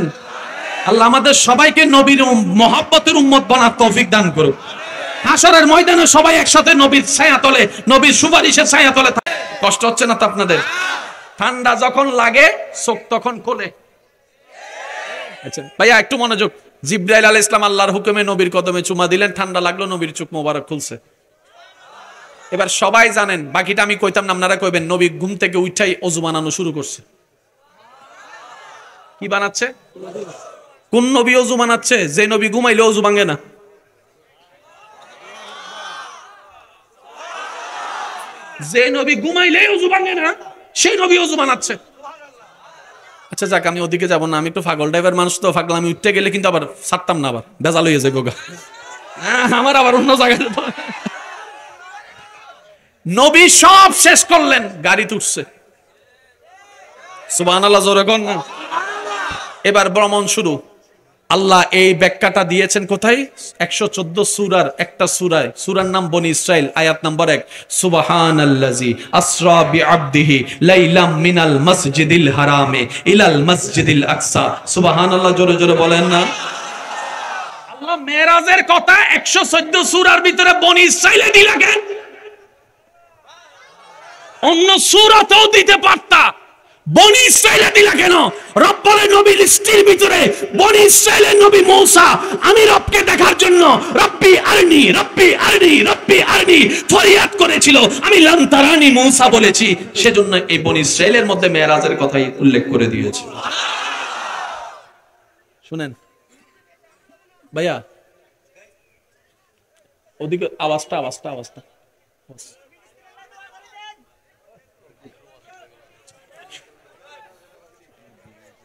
আল্লাহ আমাদের সবাইকে নবীর মহাব্বতের উম্মত বানার তৌফিক দান করুক। হাসরের ময়দানে সবাই একসাথে নবীর ছায়াতলে, নবীর সুপারিশের ছায়াতলে। কষ্ট হচ্ছে না তো আপনাদের? ঠান্ডা যখন লাগে চোখ তখন খোলে। আচ্ছা ভাইয়া একটু মনোযোগ। জিবরাইল আলাইহিস সালাম আল্লাহর হুকুমে নবীর কদমে চুমা দিলেন, ঠান্ডা লাগলো, নবীর চোখ মোবারক খুলছে। এবার সবাই জানেন, বাকিটা আমি কইতাম না, আপনারা কইবেন, নবী ঘুম থেকে উঠাই অজু বানানো শুরু করছে। কি বানাচ্ছে? কোন নবী অজু বানাচ্ছে? যে নবী ঘুমাইলে অজু ভাঙে না। যে নবী ঘুমাইলে অজু ভাঙে না, সেই নবী অজু বানাচ্ছে। আচ্ছা যাক, আমি ওদিকে যাব না, আমি একটু পাগল টাইপের মানুষ তো, পাগল আমি উঠতে গেলে কিন্তু আবার ছাড়তাম না, আবার বেজাল হয়ে যাবো গা, আমার আবার অন্য জায়গায়। নবী সব শেষ করলেন, গাড়ি তুলছে, সুবহানাল্লাহ জোরে কোন না। এবার ভ্রমণ শুরু। আল্লাহ এই ব্যাখ্যাটা দিয়েছেন কোথায়? 114 সূরার একটা সূরায়, সূরার নাম বনি ইসরাইল, আয়াত নাম্বার 1, সুবহানাল্লাযী আসরা বিআবদিহি লাইলাম মিনাল মসজিদিল হারামে ইলাল মসজিদিল আকসা। সুবহানাল্লাহ জোরে জোরে বলেন না। আল্লাহ মেরাজের কথা 114 সূরার ভিতরে বনি ইসরাইলে দিলেন, কেন? অন্য সূরাতেও দিতে পারতা, বনি ইসরাইলে দিলা কেন? রব বলে নবীর লিস্টের ভিতরে বনি ইসরাইলের নবী মূসা, আমি রবকে দেখার জন্য রব্বি আরনি রব্বি আরনি রব্বি আরনি ফরিয়াদ করেছিল, আমি লাম তারানি মূসা বলেছি, সেজন্য এই বনি ইসরাইলের মধ্যে মেরাজের কথাই উল্লেখ করে দিয়েছে। শুনেন ভাইয়া, ওদিকে আওয়াজটা।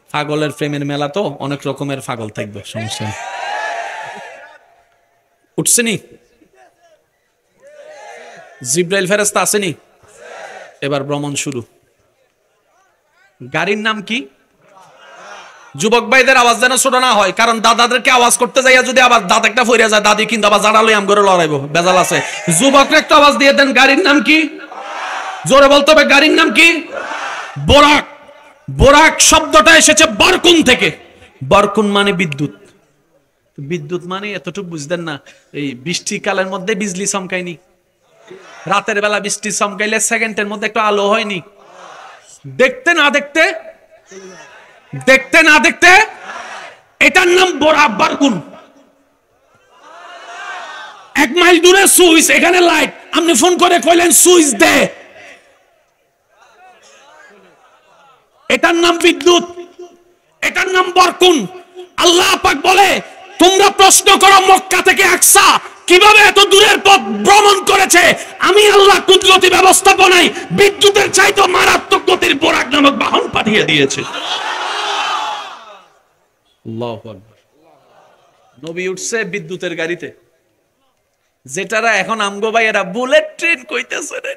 পাগলের প্রেমের মেলা তো, অনেক রকমের পাগল থাকবে, সমস্যা নেই। উঠছেনি? জিব্রাইল ফেরেশতা আসেনি? এবার ভ্রমণ শুরু। গাড়ির নাম কি? যুবক ভাইদের আওয়াজ যেন ছোট না হয়, কারণ দাদাদেরকে আওয়াজ করতে যাইয়া যদি আবার দাদাকটা ফইরা যায়, দাদি কিন্তু আবার জাড়ালে আম করে লড়াইবো, বেজাল আছে। যুবকরা একটু আওয়াজ দিয়ে দেন, গাড়ির নাম কি? জোরে বলতে হবে, গাড়ির নাম কি? বোরাক। বোরাক শব্দটা এসেছে বরকুন থেকে। বরকুন মানে বিদ্যুৎ। বিদ্যুৎ মানে এতটুকু বুঝতেন না, এই বৃষ্টিকালের মধ্যে বিজলি চমকায়নি, রাতের বেলা বৃষ্টি চমকাইলে সেকেন্ডের মধ্যে একটু আলো হয়নি, দেখতে না দেখতে এটার নাম বরকুন। 1 মাইল দূরে সুইচ, এখানে লাইট, আপনি ফোন করে কইলেন সুইচ দে, এটার নাম বিদ্যুৎ, এটার নাম বরকুন। আল্লাহ পাক বলে, তোমরা প্রশ্ন করো মক্কা থেকে আকসা কিভাবে এত দূরের পথ ভ্রমণ করেছে, আমি আল্লাহ কুদরতি ব্যবস্থাপনায় বিদ্যুতের চাইতে মারাত্মক গতির বোরাক নামক বাহন পাঠিয়ে দিয়েছে। আল্লাহু আকবার। নবী উঠছে বিদ্যুতের গাড়িতে, যেটারা এখন আমগো ভাই এরা বুলেট ট্রেন কইতেছে রে,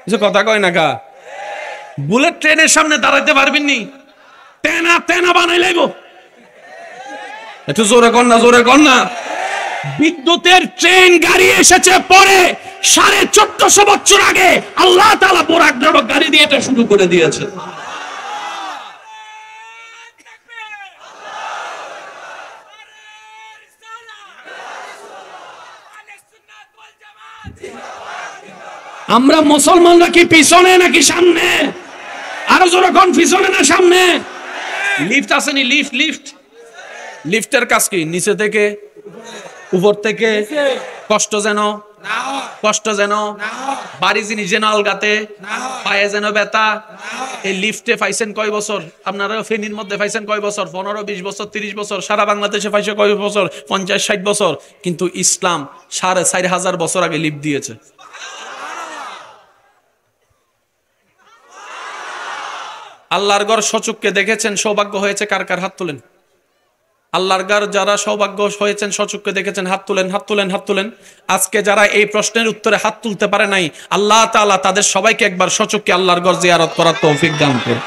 কিছু কথা কয় না কা? বুলেট ট্রেনের সামনে দাঁড়াতে পারবেন নি, তেনা তেনা বানাই লাইব। একটু জোরে কর না, জোরে কর না। বিদ্যুতের ট্রেন গাড়ি এসেছে পরে 1450 বছর আগে। আল্লাহ তাআলা বোরাক নামক গাড়ি দিয়ে এটা শুরু করে দিয়েছে। আমরা মুসলমানরা কি পিছনে নাকি সামনে? আরো জোরে কোন, পিছনে না সামনে? লিফট আসেনি, লিফট লিফট লিফটের কাজ কি? নিচে থেকে উপর থেকে কষ্ট যেন বাড়ি জিনিস যেন আলগাতে, পায়ে যেন ব্যথা। এই লিফটে পাইছেন কয় বছর? আপনারা ফেনীর মধ্যে পাইছেন কয় বছর? 15, 20 বছর, 30 বছর। সারা বাংলাদেশে পাইছে কয় বছর? 50, 60 বছর। কিন্তু ইসলাম 4500 বছর আগে লিফট দিয়েছে। আল্লাহর ঘর সচক্ষে দেখেছেন, সৌভাগ্য হয়েছে কার কার? হাত তুলেন। আল্লাহর ঘর যারা সৌভাগ্য হয়েছেন, সচক্ষে দেখেছেন, হাত তুলেন, হাত তুলেন, হাত তুলেন। আজকে যারা এই প্রশ্নের উত্তরে হাত তুলতে পারে নাই, আল্লাহ তাআলা তাদের সবাইকে একবার সচক্ষে আল্লাহর ঘর জিয়ারত করার তৌফিক দান করুন।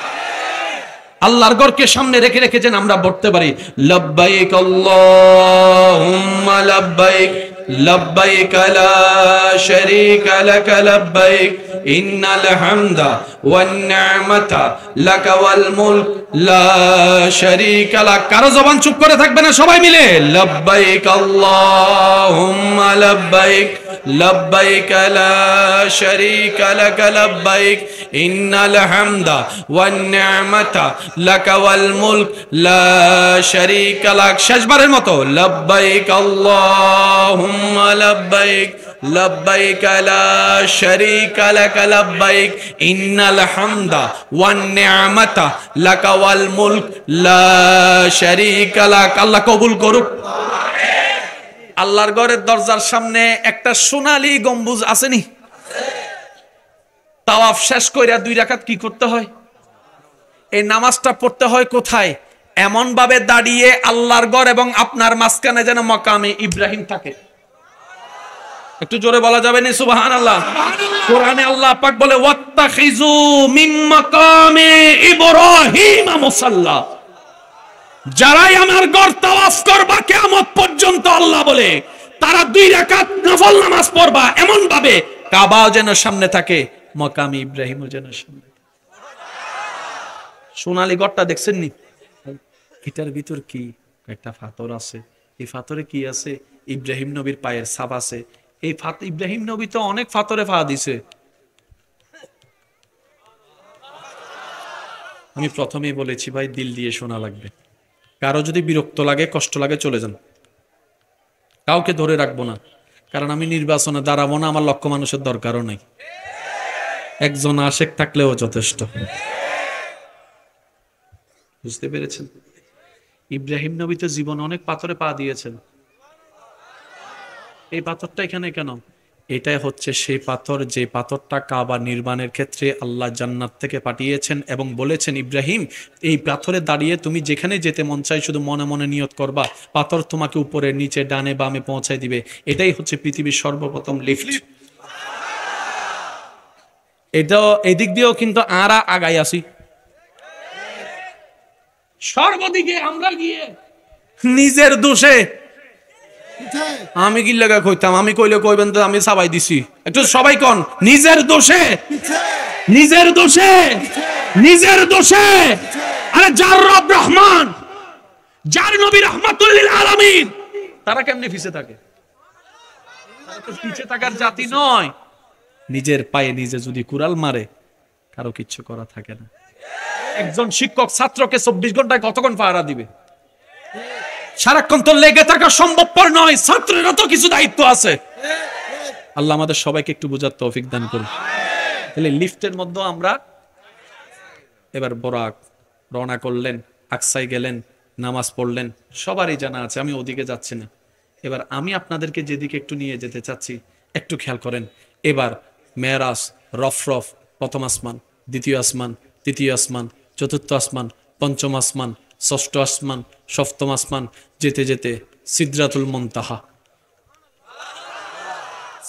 আল্লাহর ঘরকে সামনে রেখে রেখে যেন আমরা পড়তে পারি, লব্বাইক আল্লাহুম্মা লব্বাইক লব্বাইক লা শারীকা লাক লব্বাইক ইন্নাল হামদা ওয়ান নি'মাতা লাক ওয়াল মুলক লা শারীকা লাক। কারো জবান চুপ করে থাকবে না, সবাই মিলে লব্বাইক আল্লাহুম্মা লব্বাইক লব্বাইক লা শারীকা লাক লব্বাইক ইন্নাল হামদা ওয়ান নি'মাতা লাক ওয়াল মুলক লা শারীকা লাক। শেষবারের মতো লব্বাইক আল্লাহুম্মা লব্বাইক লব্বাইক লা শারীকা লাক লব্বাইক ইন্নাল হামদা ওয়ান নি'মাতা লাক ওয়াল মুলক লা শারীকা লাক। আল্লাহ কবুল করুক। আল্লাহর ঘরের দরজার সামনে একটা সোনালী গম্বুজ আসেনি? তাওয়াফ শেষ কইরা 2 রাকাত কি করতে হয়? এই নামাজটা পড়তে হয় কোথায়? এমন ভাবে দাঁড়িয়ে আল্লাহর ঘর এবং আপনার মাঝখানে যেন মাকামে ইব্রাহিম থাকে। একটু জোরে বলা যাবে না সুবহানাল্লাহ? কোরআনে আল্লাহ পাক বলে ওয়াত্তাখিযু মিন মাকামে ইব্রাহিম মুসাল্লা। যারাই আমার ঘর তাওয়াফ করবা কিয়ামত পর্যন্ত, আল্লাহ বলে তারা 2 রাকাত নফল নামাজ পড়বা এমন ভাবে কাবা যেন সামনে থাকে, মাকামে ইব্রাহিমও যেন সামনে। সোনালী ঘরটা দেখছেন নি? এটার ভিতর কি? একটা পাথর আছে। এই পাথরে কি আছে? ইব্রাহিম নবীর পায়ের ছাপ আছে। এই ইব্রাহিম নবী তো অনেক পাথরে পা দিছে। আমি প্রথমেই বলেছি ভাই, দিল দিয়ে শোনা লাগবে। কারো যদি বিরক্ত লাগে, কষ্ট লাগে, চলে যান। কাউকে ধরে রাখবো না, কারণ আমি নির্বাচনে দাঁড়াবো না। আমার লক্ষ মানুষের দরকারও নাই, একজন আশেক থাকলেও যথেষ্ট। বুঝতে পেরেছেন? ইব্রাহিম নবী তো জীবনে অনেক পাথরে পা দিয়েছেন। এই পাথরটা এখানে কেন? এটাই হচ্ছে সেই পাথর, যে পাথরটা কাবা নির্মাণের ক্ষেত্রে আল্লাহ জান্নাত থেকে পাঠিয়েছেন এবং বলেছেন, ইব্রাহিম এই পাথরে দাঁড়িয়ে তুমি যেখানে যেতে মন চাই শুধু মনে মনে নিয়ত করবা, পাথর তোমাকে উপরে নিচে ডানে বামে পৌঁছায় দিবে। এটাই হচ্ছে পৃথিবীর সর্বপ্রথম লিফট। এটাও এদিক দিয়েও কিন্তু আরা আগাই আসি। সর্বদিকে আমরা গিয়ে নিজের দোষে, আমি কি লাগা কইতাম, আমি কইলে কইবেন তো আমি সবাই দিছি। একটু সবাই কোন, নিজের দোষে, নিজের দোষে, নিজের দোষে। আরে যার রব রহমান, যার নবী রাহমাতুল লিল আলামিন, তারা কেমনে পিছে থাকে? তারা তো পিছে থাকার জাতি নয়। নিজের পায়ে নিজে যদি কুড়াল মারে, কারো কিচ্ছু করা থাকে না। একজন শিক্ষক ছাত্রকে 24 ঘন্টায় কতক্ষণ পাহারা দিবে? সারাক্ষণ তো লেগে থাকা সম্ভবপর নয়। ছাত্রেরও তো কিছু দায়িত্ব আছে। আল্লাহ আমাদের সবাইকে একটু বোঝার তৌফিক দান করুন। তাহলে লিফটের মধ্যে আমরা এবার বরাক রওনা করলেন, আকসায় গেলেন, নামাজ পড়লেন, সবারই জানা আছে, আমি ওদিকে যাচ্ছি না। এবার আমি আপনাদেরকে যেদিকে একটু নিয়ে যেতে চাচ্ছি, একটু খেয়াল করেন। এবার মেরাজ, রফরফ, প্রথম আসমান, দ্বিতীয় আসমান, তৃতীয় আসমান, চতুর্থ আসমান, পঞ্চম আসমান, ষষ্ঠ আসমান, সপ্তম আসমান, যেতে যেতে সিদরাতুল মুনতাহা।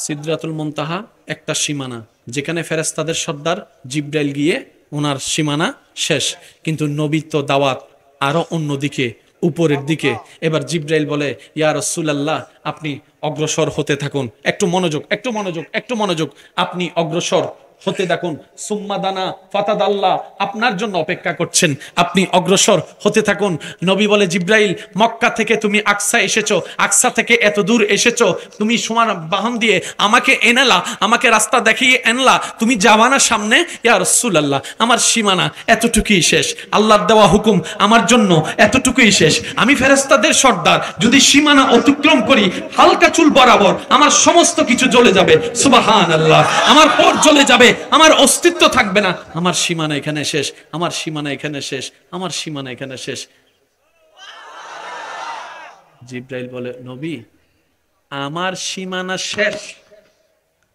সিদরাতুল মুনতাহা একটা সীমানা, যেখানে ফেরেশতাদের সর্দার জিবরাইল গিয়ে ওনার সীমানা শেষ। কিন্তু নবী তো দাওয়াত আরো অন্যদিকে, উপরের দিকে। এবার জিব্রাইল বলে, ইয়া রাসূলুল্লাহ, আপনি অগ্রসর হতে থাকুন। একটু মনোযোগ, একটু মনোযোগ, একটু মনোযোগ। আপনি অগ্রসর হতে থাকুন। সুম্মা দানা ফাতাদাল্লাহ, আপনার জন্য অপেক্ষা করছেন, আপনি অগ্রসর হতে থাকুন। নবী বলে, জিব্রাইল, মক্কা থেকে তুমি আকসা এসেছো, আকসা থেকে এত দূর এসেছো, তুমি সোনার বাহন দিয়ে আমাকে এনেলা, আমাকে রাস্তা দেখিয়ে এনলা, তুমি যাবা না সামনে? ইয়া রাসূলুল্লাহ, আমার সীমানা এতটুকুই শেষ, আল্লাহর দেওয়া হুকুম আমার জন্য এতটুকুই শেষ। আমি ফেরেশতাদের সর্দার, যদি সীমানা অতিক্রম করি হালকা চুল বরাবর আমার সমস্ত কিছু জ্বলে যাবে। সুবহানাল্লাহ, আমার পথ জ্বলে যাবে, আমার অস্তিত্ব থাকবে না। আমার সীমানা এখানে শেষ, আমার সীমানা এখানে শেষ, আমার সীমানা এখানে শেষ। জিব্রাইল বলে, নবী, আমার সীমানা শেষ,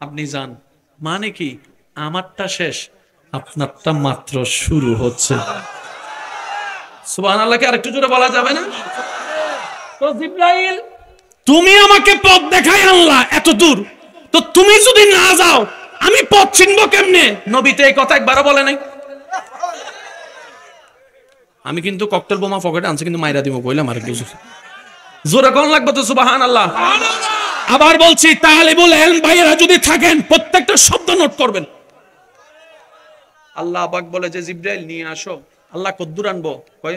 আপনি যান। মানে কি? আমারটা শেষ, আপনারটা মাত্র শুরু হচ্ছে। সুবহানাল্লাহকে আরেকটু জোরে বলা যাবে না? তো জিব্রাইল, তুমি আমাকে পথ দেখাই আনলা এত দূর, তো তুমি যদি না যাও আমি পথ চিনবো কেমনে? নবী তো এই কথা একবারও বলে নাই। আমি কিন্তু ককটেল বোমা পকেটে আনছি, কিন্তু মাইরা দিব কইলাম আর কিছু জোরে কোন লাগবে তো। সুবহানাল্লাহ। আবার বলছি, তালিবুল ইলম ভাইয়েরা যদি থাকেন প্রত্যেকটা শব্দ নোট করবেন। আল্লাহ পাক বলে যে, জিব্রাইল নিয়ে আসো। আল্লাহ কদ্দুর আনবো? কয়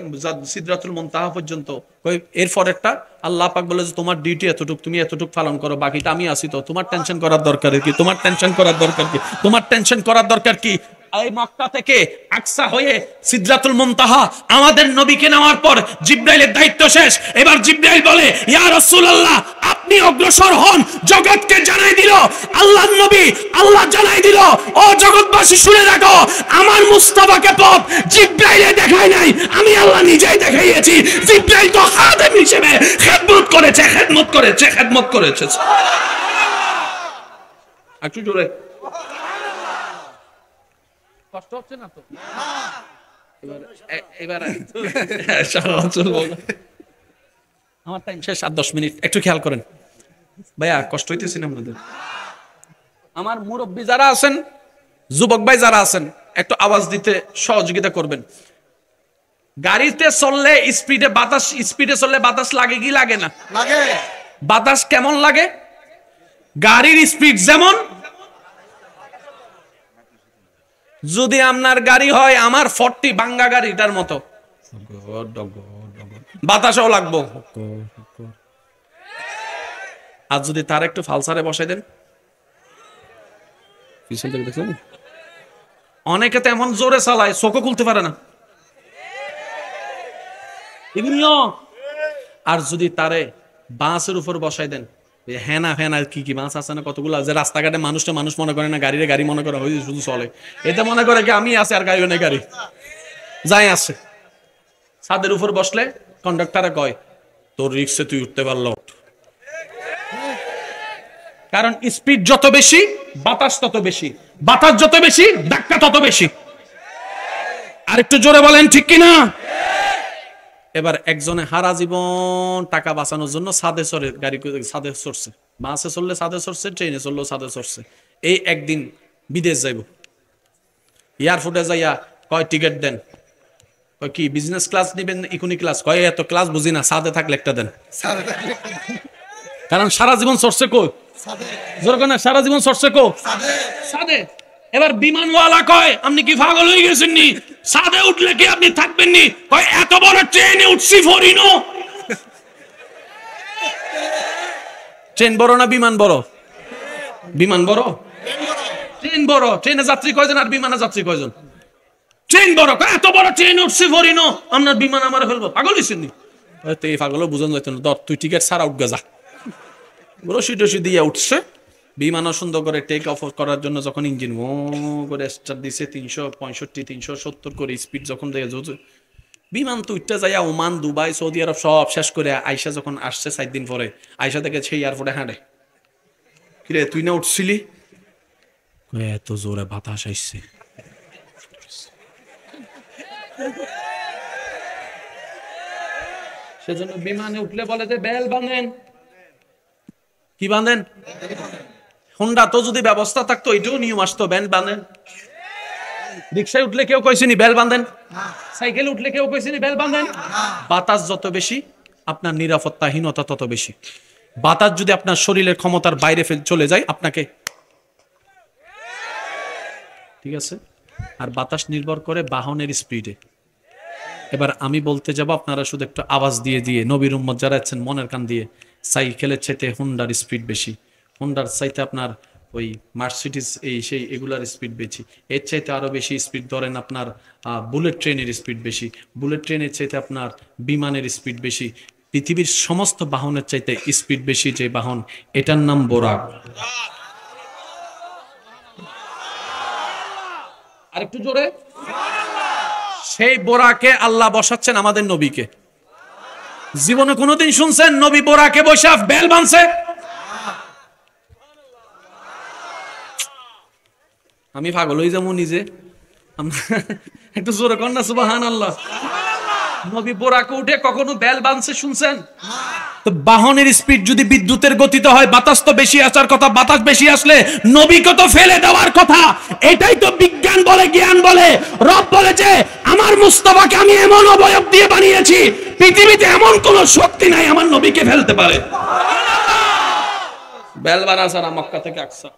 সিদরাতুল মুনতাহা পর্যন্ত। কয় এরপর একটা আল্লাহ পাক বলে যে, তোমার ডিউটি এতটুক, তুমি এতটুক পালন করো, বাকিটা আমি আছি তো, তোমার টেনশন করার দরকার কি? তোমার টেনশন করার দরকার কি? তোমার টেনশন করার দরকার কি? এই মক্কা থেকে আকসা হয়ে সিদরাতুল মুনতাহা আমাদের নবীকে নেওয়ার পর জিব্রাইলের দায়িত্ব শেষ। এবার জিব্রাইল বলে, ইয়া রাসূলুল্লাহ, আপনি অগ্রসর হন। জগৎকে জানাই দিল আল্লাহর নবী, আল্লাহ জানাই দিল, ও জগৎবাসী শুনে রাখো, আমার মুস্তাফাকে পথ জিব্রাইলে দেখায় নাই, আমি আল্লাহ নিজেই দেখাইয়েছি। জিব্রাইল তো খাদেম হিসেবে খেদমত করেছে, খেদমত করেছে, খেদমত করেছে। একটু জোরে। কষ্ট হচ্ছে না তো? এবার আমার টাইম শেষ, 7-10 মিনিট, একটু খেয়াল করেন ভাইয়া, কষ্ট হইতেছে না আপনাদের? আমার মুরব্বী যারা আছেন, যুবক ভাই যারা আছেন, একটু আওয়াজ দিতে সহযোগিতা করবেন। গাড়িতে চললে স্পিডে চললে বাতাস লাগে কি লাগে না? লাগে। বাতাস কেমন লাগে? গাড়ির স্পিড যেমন, যদি আপনার গাড়ি হয় আমার 40 বাঙ্গা গাড়িটার মতো, বাতাসও লাগবো। আর যদি তার একটু ফালসারে বসাই দেন, অনেকে তো এমন জোরে চালায় চোখও খুলতে পারে না। আর যদি তারে বাসের উপর বসাই দেন, হেনা ফেনা কি বাস আছে না কতগুলো, যে রাস্তাঘাটে মানুষ মনে করে না, গাড়িরে গাড়ি মনে করে, ওই শুধু চলে, এতে মনে করে কি আমি আছে আর গাড়িও নেই, গাড়ি যাই আছে। ছাদের উপর বসলে কন্ডাক্টরে কয়, তোর রিক্সে তুই উঠতে পারল। কারণ স্পিড যত বেশি বাতাস তত বেশি, বাতাস যত বেশি ধাক্কা তত বেশি। আর একটু জোরে বলেন ঠিক কিনা? এবার একজনে হারা জীবন টাকা বাঁচানোর জন্য ছাদে চড়ে, গাড়ি ছাদে চড়ছে, বাসে চললে ছাদে চড়ছে, ট্রেনে চললেও ছাদে চড়ছে। এই একদিন বিদেশ যাইব, এয়ারপোর্টে যাইয়া কয় টিকিট দেন, কয় কি বিজনেস ক্লাস নিবেন ইকোনমি ক্লাস? কয় এত ক্লাস বুঝি না, ছাদে থাকলে একটা দেন। কারণ সারা জীবন চড়ছে কই? সারা জীবন চড়ছে কো? ছাদে। এবার বিমানওয়ালা কয়, আপনি কি পাগল হয়ে গেছেন নি? ছাদে উঠলে কি আপনি থাকবেন নি? কয় এত বড় ট্রেনে উঠছি ফরিনো। ট্রেন বড় না বিমান বড়? বিমান বড়, ট্রেন বড়। ট্রেনে যাত্রী কয়জন আর বিমানে যাত্রী কয়জন? ট্রেন বড়। এত বড় ট্রেন উঠছি ফরিনো, আপনার বিমান আমার ফেলবো, পাগল হয়েছেন নি? এই পাগলও বুঝান যাইত না, ধর তুই টিকিট ছাড়া উঠগা যা। রশি টসি দিয়ে উঠছে, বিমানও সুন্দর করে টেক অফ করার জন্য যখন ইঞ্জিন করে স্টার্ট দিছে 365 370 করে স্পিড যখন দেখে, বিমান তো উঠতে যাইয়া ওমান, দুবাই, সৌদি আরব সব শেষ করে আয়সা যখন আসছে 4 দিন পরে, আয়সা থেকে সেই এয়ারপোর্টে হাঁটে, কিরে তুই না উঠছিলি? এত জোরে বাতাস আইছে। সেজন্য বিমানে উঠলে বলে যে বেল বাঁধেন। কি বাঁধেন? হোন্ডা তো যদি ব্যবস্থা থাকতো এটাও নিয়ম আসতো, ব্যান্ড বাঁধেন। রিকশায় উঠলে কেউ কইছেনি বেল বাঁধেন, সাইকেলে উঠলে কেউ কইছেনি বেল বাঁধেন। বাতাস যত বেশি আপনার নিরাপত্তাহীনতা তত বেশি। বাতাস যদি আপনার শরীরের ক্ষমতার বাইরে চলে যায় আপনাকে, ঠিক আছে। আর বাতাস নির্ভর করে বাহনের স্পিডে। এবার আমি বলতে যাব, আপনারা শুধু একটু আওয়াজ দিয়ে দিয়ে নবীর উম্মত যারা আছেন মনের কান দিয়ে, সাইকেলের চাইতে হুন্ডার স্পিড বেশি, হুন্ডার চাইতে আপনার ওই মার্সিডিজ এই সেই এগুলার স্পিড বেশি, এর চাইতে আরো বেশি স্পিড ধরেন আপনার বুলেট ট্রেনের স্পিড বেশি, বুলেট ট্রেনের চাইতে আপনার বিমানের স্পিড বেশি। পৃথিবীর সমস্ত বাহনের চাইতে স্পিড বেশি যে বাহন, এটার নাম বোরাক। আরেকটু জোরে। সেই বোরাকে আল্লাহ বসাচ্ছেন আমাদের নবীকে। জীবনে কোনোদিন শুনছেন নবী বোরাকে বসে বেল বানছে? আমি পাগল হয়ে যাবো নিজে। একটু জোরে কর না সুবহানাল্লাহ। নবী বোরাকে উঠে কখনো বেল বানছে শুনছেন? তো বাহনের স্পিড যদি বিদ্যুতের গতিতে হয়, বাতাস তো বেশি আসার কথা, বাতাস বেশি আসলে নবীকে তো ফেলে দেওয়ার কথা। এটাই তো বিজ্ঞান বলে, জ্ঞান বলে। রব বলেছে আমার মুস্তাফাকে আমি এমন অবয়ব দিয়ে বানিয়েছি, পৃথিবীতে এমন কোন শক্তি নাই আমার নবীকে ফেলতে পারে। বেল বানাসা না মক্কা থেকে আকসা।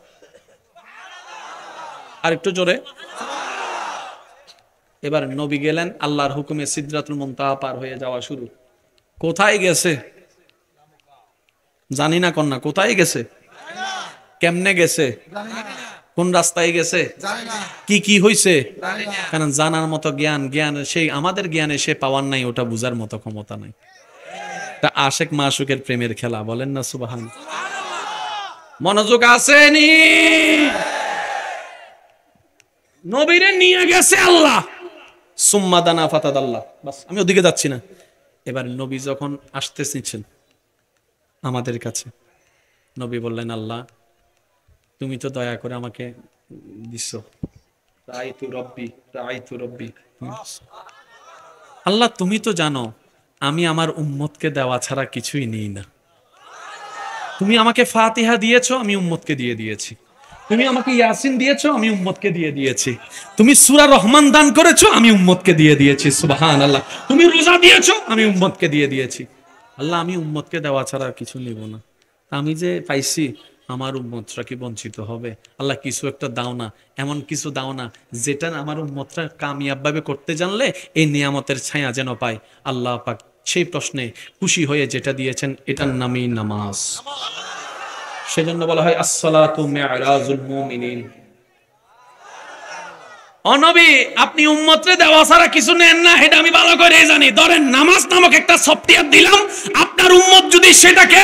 আর একটু জোরে। এবার নবী গেলেন, আল্লাহর হুকুমে সিদরাতুল মুনতাহা পার হয়ে যাওয়া শুরু। কোথায় গেছে জানি না, কন্যা কোথায় গেছে, কেমনে গেছে, কোন রাস্তায় গেছে, কি কি হইছে, কারণ জানার মতো জ্ঞান, জ্ঞান সেই আমাদের জ্ঞানে সে পাওয়ার নাই, ওটা বুঝার মতো ক্ষমতা নাই। তা আশেক মাশুকের প্রেমের খেলা, বলেন না সুবহান। মনোযোগ আসেনি? নবীরে নিয়ে গেছে আল্লাহ, সুম্মা দানা ফাতাদাল্লাহ। বাস, আমি ওদিকে যাচ্ছি না। এবার নবী যখন আসতেছেন আমাদের কাছে, নবী বললেন আল্লাহ তুমি তো দয়া করে আমাকে দিছো, রাআইতু রব্বি রাআইতু রব্বি। আল্লাহ তুমি তো জানো আমি আমার উম্মতকে দেওয়া ছাড়া কিছুই নেই না। তুমি আমাকে ফাতিহা দিয়েছো, আমি উম্মতকে দিয়ে দিয়েছি। তুমি আমাকে ইয়াসিন দিয়েছো, আমি উম্মতকে দিয়ে দিয়েছি। তুমি সূরা রহমান দান করেছো, আমি উম্মতকে দিয়ে দিয়েছি। সুবহানাল্লাহ। তুমি রোজা দিয়েছো, আমি উম্মতকে দিয়ে দিয়েছি। আল্লাহ আমি উম্মতকে দেওয়া ছাড়া কিছু নিব না। আমি যে পাইছি আমার উম্মতরা কি বঞ্চিত হবে? আল্লাহ কিছু একটা দাও না, এমন কিছু দাও না যেটা আমার উম্মতরা কামিয়াব ভাবে করতে জানলে এই নিয়ামতের ছায়া যেন পায়। আল্লাহ পাক সেই প্রশ্নে খুশি হয়ে যেটা দিয়েছেন এটার নামই নামাজ। সেজন্য বলা হয় আসসালাতু মি'রাজুল মুমিনিন। অনবী আপনি উম্মতরে দেওয়া ছাড়া কিছু নেন না, এটা আমি ভালো করে জানি। ধরেন নামাজ নামক একটা সফটওয়্যার দিলাম, আপনার উম্মত যদি সেটাকে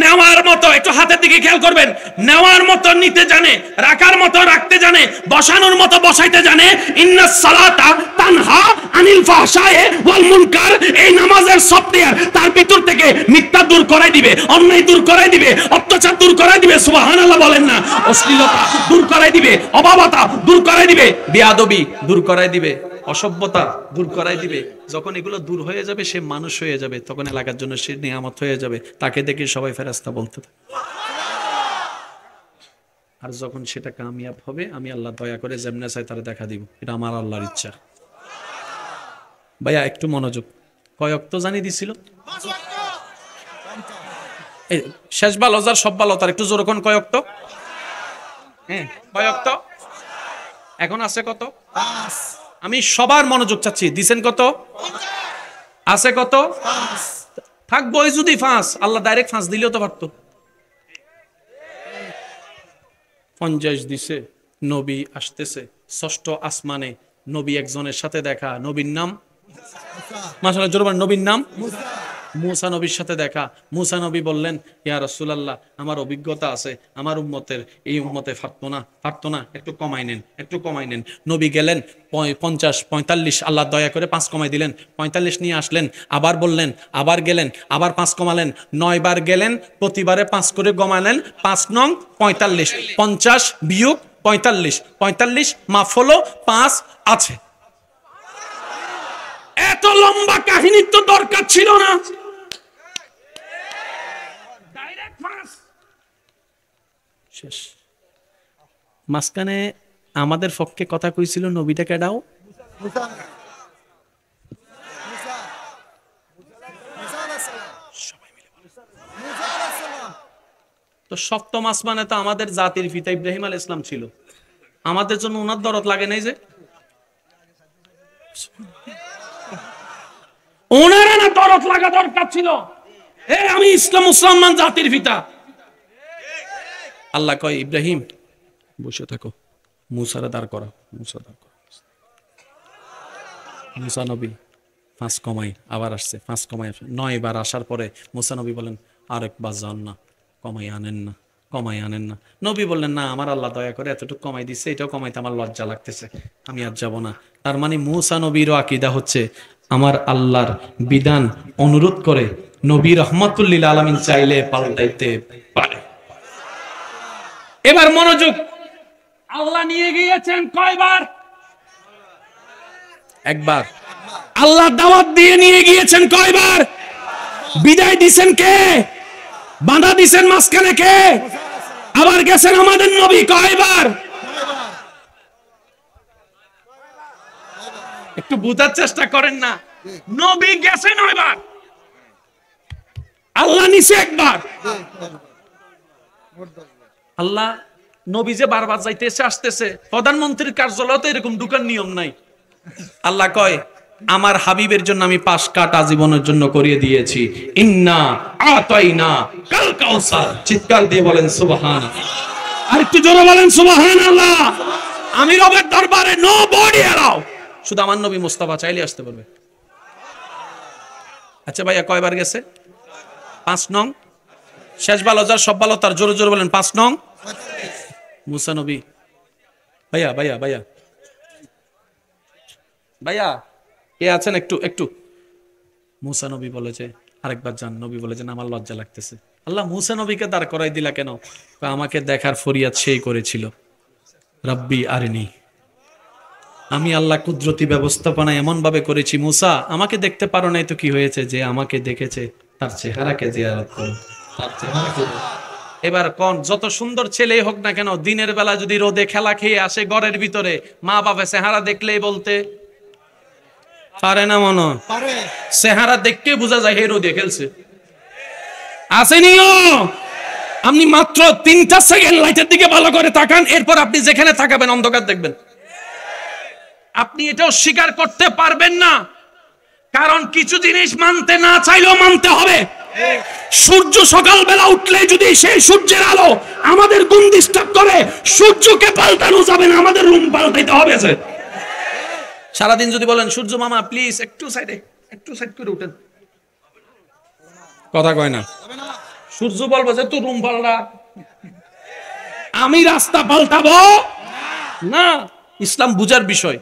নেওয়ার মতো, একটু হাতের দিকে খেয়াল করবেন, নেওয়ার মতো নিতে জানে, রাখার মতো রাখতে জানে, বসানোর মতো বসাইতে জানে, ইন্নাস সালাতা তানহা আনিল ফাহশায়ে ওয়াল মুনকার, এই নামাজের সফটওয়্যার তার ভিতর থেকে মিথ্যা দূর করাই দিবে, অন্যায় দূর করাই দিবে, অত্যাচার দূর করাই দিবে। সুবহানাল্লাহ বলেন না। অশ্লীলতা দূর করাই দিবে, অবাবতা দূর করাই দিবে, বেয়াদবি দূর করাই দিবে, অসভ্যতা দূর করাই দিবে। যখন এগুলো দূর হয়ে যাবে সে মানুষ হয়ে যাবে, তখন এলাকার জন্য সে নিয়ামত হয়ে যাবে। তাকে দেখে সবাই ফেরেশতা বলতে থাকে। আর যখন সেটা কামিয়াব হবে আমি আল্লাহ দয়া করে যেমনে চাই তারা দেখা দিব। এটা আমার আল্লাহর ইচ্ছা। ভাইয়া একটু মনোযোগ। কয় ওয়াক্ত জানি দিছিল? শেষ বালজার সব বালতার একটু জোরে কোন কয় ওয়াক্ত? হ্যাঁ কয় ওয়াক্ত? এখন আছে কত? আমি সবার মনোযোগ চাচ্ছি। দিছেন কত? আছে কত? থাকবো যদি 5, আল্লাহ ডাইরেক্ট 5 দিলেও তো পারতো। 50 দিছে। নবী আসতেছে ষষ্ঠ আসমানে, নবী একজনের সাথে দেখা, নবীর নাম মাশাআল্লাহ জোরে বলেন, নবীর নাম মুসা। নবীর সাথে দেখা। মুসা নবী বললেন ইয়া রাসূলুল্লাহ আমার অভিজ্ঞতা আছে, আমার উম্মতের এই উম্মতে পারতো না, একটু কমাই নেন, একটু কমাই নেন। নবী গেলেন 50 45, আল্লাহ দয়া করে 5 কমাই দিলেন, 45 নিয়ে আসলেন। আবার বললেন, আবার গেলেন, আবার 5 কমালেন, 9 বার গেলেন, প্রতিবারে 5 করে কমালেন, 5 নং 45, 50 বিয়োগ 45, 45 মাফ হলো 5 আছে। এত লম্বা কাহিনীর তো দরকার ছিল না। শেষ। মাঝখানে আমাদের পক্ষে কথা কইছিল নবীটাকে ডাও। তো সপ্তম আসমানে তো আমাদের জাতির পিতা ইব্রাহিম আলাইহিস সালাম ছিল, আমাদের জন্য ওনার দরদ লাগে নাই যে? ওনারা না দরদ লাগা দরকার ছিল? আমি ইসলাম মুসলমান জাতির পিতা। আল্লাহ কয় ইব্রাহিম বসে থাকো, মুসারে দাঁড় করো। মুসা দাঁড় করো। মুসা নবী 5 কমাই, আবার আসছে 5 কমাই, 9 বার আসার পরে মুসা নবী বলেন আরেকবার যান না, কমাই আনেন না, কমাই আনেন না। নবী বললেন না, আমার আল্লাহ দয়া করে এতটুকু কমাই দিচ্ছে, এটাও কমাইতে আমার লজ্জা লাগতেছে, আমি আর যাব না। তার মানে মুসা নবীরও আকীদা হচ্ছে আমার আল্লাহর বিধান অনুরোধ করে নবী রহমাতুল লিল আলামিন চাইলে পাল্টাইতে পারে। এবার মনোযোগ, আল্লাহ নিয়ে গিয়েছেন কয়বার? একবার। আল্লাহ দাওয়াত দিয়ে নিয়ে গিয়েছেন কয়বার? বিদায় দিছেন কে? বাধা দিছেন মাঝখানে কে? আবার গেছেন আমাদের নবী কয়বার? একটু বুঝার চেষ্টা করেন না, নবী গেছেন 9 বার, আল্লাহ নিছে একবার। আল্লাহ নবী যে বারবার যাইতেছে আসতেছে, প্রধানমন্ত্রীর কার্যালয়ে তো এরকম ঢুকার নিয়ম নাই। আল্লাহ কয় আমার হাবিবের জন্য আমি 5 কাঠ আজীবনের জন্য করিয়ে দিয়েছি। ইন্না আতাইনা কাল কাউসার। চিৎকার দিয়ে বলেন সুবহানাল্লাহ। আর একটু জোরে বলেন সুবহানাল্লাহ। আমি রবের দরবারে নো বডি এলাও, শুধু আমার নবী মুস্তাফা চাইলে আসতে পারবে। আচ্ছা ভাইয়া কয়বার গেছে? 5 নং। শেষ ভালো যার সব ভালো তার, জোরে জোরে বলেন 5 নং। মুসা নবী ভাইয়া ভাইয়া ভাইয়া ভাইয়া কে আছেন? একটু একটু। মুসা নবী বলে যে আরেকবার যান। নবী বলে যে আমার লজ্জা লাগতেছে। আল্লাহ মুসা নবীকে দাঁড় করাই দিলা কেন? আমাকে দেখার ফরিয়াদ সেই করেছিল, রাব্বি আরিনি। আমি আল্লাহ কুদরতি ব্যবস্থাপনা এমন ভাবে করেছি, মুসা আমাকে দেখতে পারো নাই তো কি হয়েছে, যে আমাকে দেখেছে তার চেহারাকে জিয়ারত করো, তার চেহারাকে। এবার কোন যত সুন্দর ছেলেই হোক না কেন, দিনের বেলা যদি রোদে খেলা খেয়ে আসে ঘরের ভিতরে, মা বাবা চেহারা দেখলেই বলতে পারে না? মনে চেহারা দেখতে বোঝা যায় হে রোদে খেলছে। আসেনিও আপনি মাত্র 3টা সেকেন্ড লাইটের দিকে ভালো করে তাকান, এরপর আপনি যেখানে তাকাবেন অন্ধকার দেখবেন। আপনি এটাও স্বীকার করতে পারবেন না, কারণ কিছু জিনিস মানতে না চাইলেও মানতে হবে। সূর্য সকালবেলা উঠলে যদি সেই সূর্যের আলো আমাদের গুণ ডিস্টার্ব করে, সূর্যকে পাল্টানো যাবে না, আমাদের রুম পাল্টাইতে হবে। সারাদিন যদি বলেন সূর্য মামা প্লিজ একটু সাইডে, একটু সাইড করে উঠেন, কথা কয় না। সূর্য বলবো যে তুই রুম পাল্টা, আমি রাস্তা পাল্টাবো না। ইসলাম বুঝার বিষয়।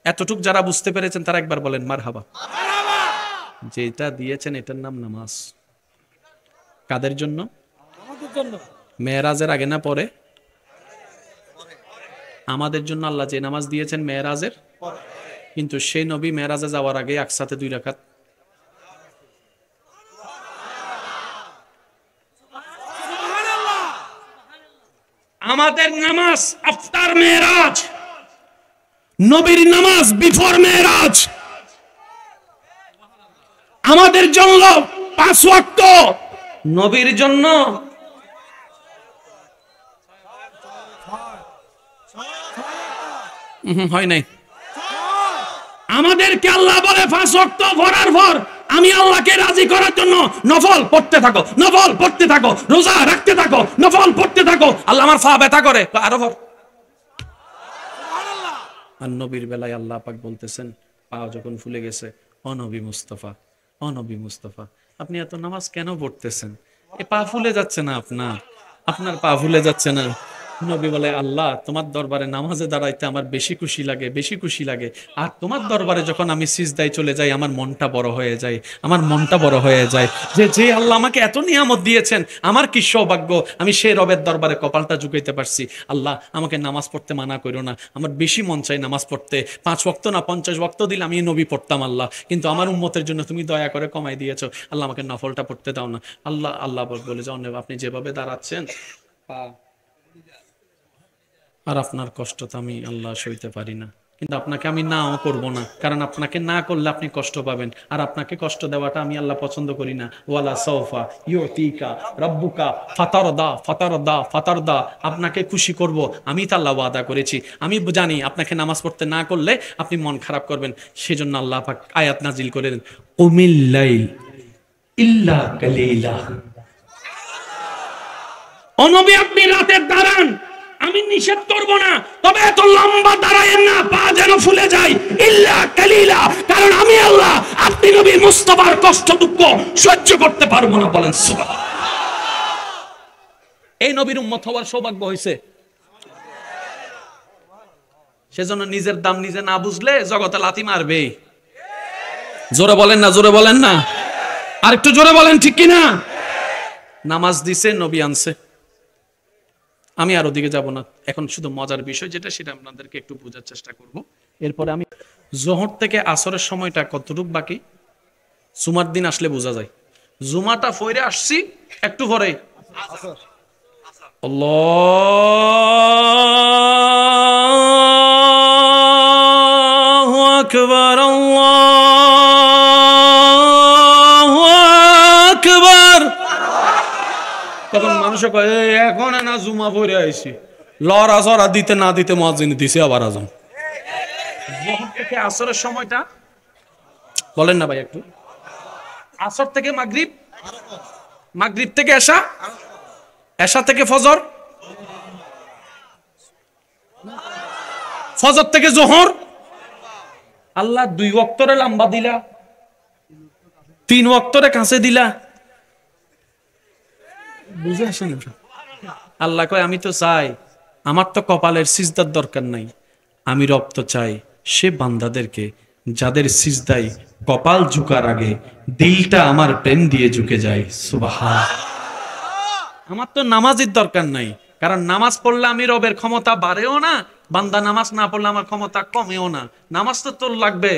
এতটুক যারা বুঝতে পেরেছেন তারা একবার বলেন মারহাবা। যেটা দিয়েছেন এটার নাম নামাজ। কাদের জন্য? মেরাজের আগে না পরে? আমাদের জন্য আল্লাহ যে নামাজ দিয়েছেন মেরাজের, কিন্তু সেই নবী মেরাজে যাওয়ার আগে একসাথে 2 রাকাত। আমাদের নামাজ আফতার মেরাজ, নবীর নামাজ বিফোর মেরাজ। আমাদের জন্য 5 ওয়াক্ত, নবীর জন্য হয় নাই। আমাদেরকে আল্লাহ বলে 5 ওয়াক্ত পড়ার পর আমি আল্লাহকে রাজি করার জন্য নফল পড়তে থাকো, নফল পড়তে থাকো, রোজা রাখতে থাকো, নফল পড়তে থাকো। আল্লাহ আমার পা ব্যথা করে, আরো পড়। আর নবীর বেলায় আল্লাহ পাক বলতেছেন পা যখন ফুলে গেছে, ও নবী মুস্তাফা, ও নবী মুস্তাফা আপনি এত নামাজ কেন পড়তেছেন? এ পা ফুলে যাচ্ছে না, আপনার পা ফুলে যাচ্ছে না। নবী বলে আল্লাহ তোমার দরবারে নামাজে দাঁড়াইতে আমার বেশি খুশি লাগে, বেশি খুশি লাগে। আর তোমার দরবারে যখন আমি সিজদায় চলে যাই আমার মনটা বড় হয়ে যায়, আমার মনটা বড় হয়ে যায় যে আল্লাহ আমাকে এত নিয়ামত দিয়েছেন, আমার কি সৌভাগ্য আমি সেই রবের দরবারে কপালটা ঝুঁকাইতে পারছি। আল্লাহ আমাকে নামাজ পড়তে মানা করো না, আমার বেশি মন চাই নামাজ পড়তে। 5 ওয়াক্ত না 50 ওয়াক্ত দিলে আমি নবী পড়তাম আল্লাহ, কিন্তু আমার উম্মতের জন্য তুমি দয়া করে কমাই দিয়েছো, আল্লাহ আমাকে নফলটা পড়তে দাও না। আল্লাহ বলে যাও আপনি যেভাবে দাঁড়াচ্ছেন পা আর আপনার কষ্ট তো আমি আল্লাহ সইতে পারি না, কিন্তু আপনাকে আমি নাও করব না, কারণ আপনাকে না করলে আপনি কষ্ট পাবেন, আর আপনাকে কষ্ট দেওয়াটা আমি আল্লাহ পছন্দ করি না। ওয়ালা সাউফা ইউতিকা রাব্বুকা ফাতারদা ফাতারদা ফাতারদা, আপনাকে খুশি করব আমি তো আল্লাহ ওয়াদা করেছি। আমি জানি আপনাকে নামাজ পড়তে না করলে আপনি মন খারাপ করবেন, সেজন্য আল্লাহ পাক আয়াত নাজিল করে দেন, কুমিল লাইল ইল্লা কালিলা। ও নবী, আপনি রাতে দাঁড়ান, আমি নিষেধ করব না, তবে এত লম্বা দাঁড়ায়েন না, পা যেন ফুলে যায়, ইল্লা কালিলা, কারণ আমি আল্লাহ আপনি নবী মুস্তাফার কষ্ট দুঃখ সহ্য করতে পারবো না। বলেন সুবহানাল্লাহ। এই নবীর উম্মত হওয়ার সৌভাগ্য হয়েছে। সেজন্য নিজের দাম নিজে না বুঝলে জগতে লাথি মারবে। জোরে বলেন না, জোরে বলেন না, আর একটু জোরে বলেন, ঠিক কিনা? নামাজ দিছে, নবী আনছে। আমি আর ওদিকে যাব না, এখন শুধু মজার বিষয় যেটা, সেটা আপনাদেরকে একটু বোঝার চেষ্টা করব। এরপরে আমি জোহর থেকে আসরের সময়টা কতটুক বাকি, জুমার দিন আসলে বোঝা যায়। জুমাটা ফইরে আসছি একটু পরে, আল্লাহু আকবার, আল্লাহু আকবার। তখন মানুষ কয় এখন না জুমা পড়ে আইছি, লড়া চড়া দিতে না দিতে মুয়াজ্জিন দিছে আবার আজান। যোহর থেকে আসরের সময়টা বলেন না ভাই একটু। আসর থেকে মাগরিব, মাগরিব থেকে এশা, এশা থেকে ফজর, ফজর থেকে জোহর। আল্লাহ 2 ওয়াক্তরে লম্বা দিলা, 3 ওয়াক্তরে কাছে দিলা, বুঝে আসেন? আল্লাহ কয় আমি তো চাই, আমার তো কপালের সিজদার দরকার নাই, আমি রব তো চাই সে বান্দাদেরকে যাদের সিজদায় কপাল ঝুকার আগে দিলটা আমার প্রেম দিয়ে ঝুঁকে যায়। সুবহান। আমার তো নামাজের দরকার নাই, কারণ নামাজ পড়লে আমি রবের ক্ষমতা বাড়েও না, বান্দা নামাজ না পড়লে আমার ক্ষমতা কমেও না। নামাজ তো তোর লাগবে,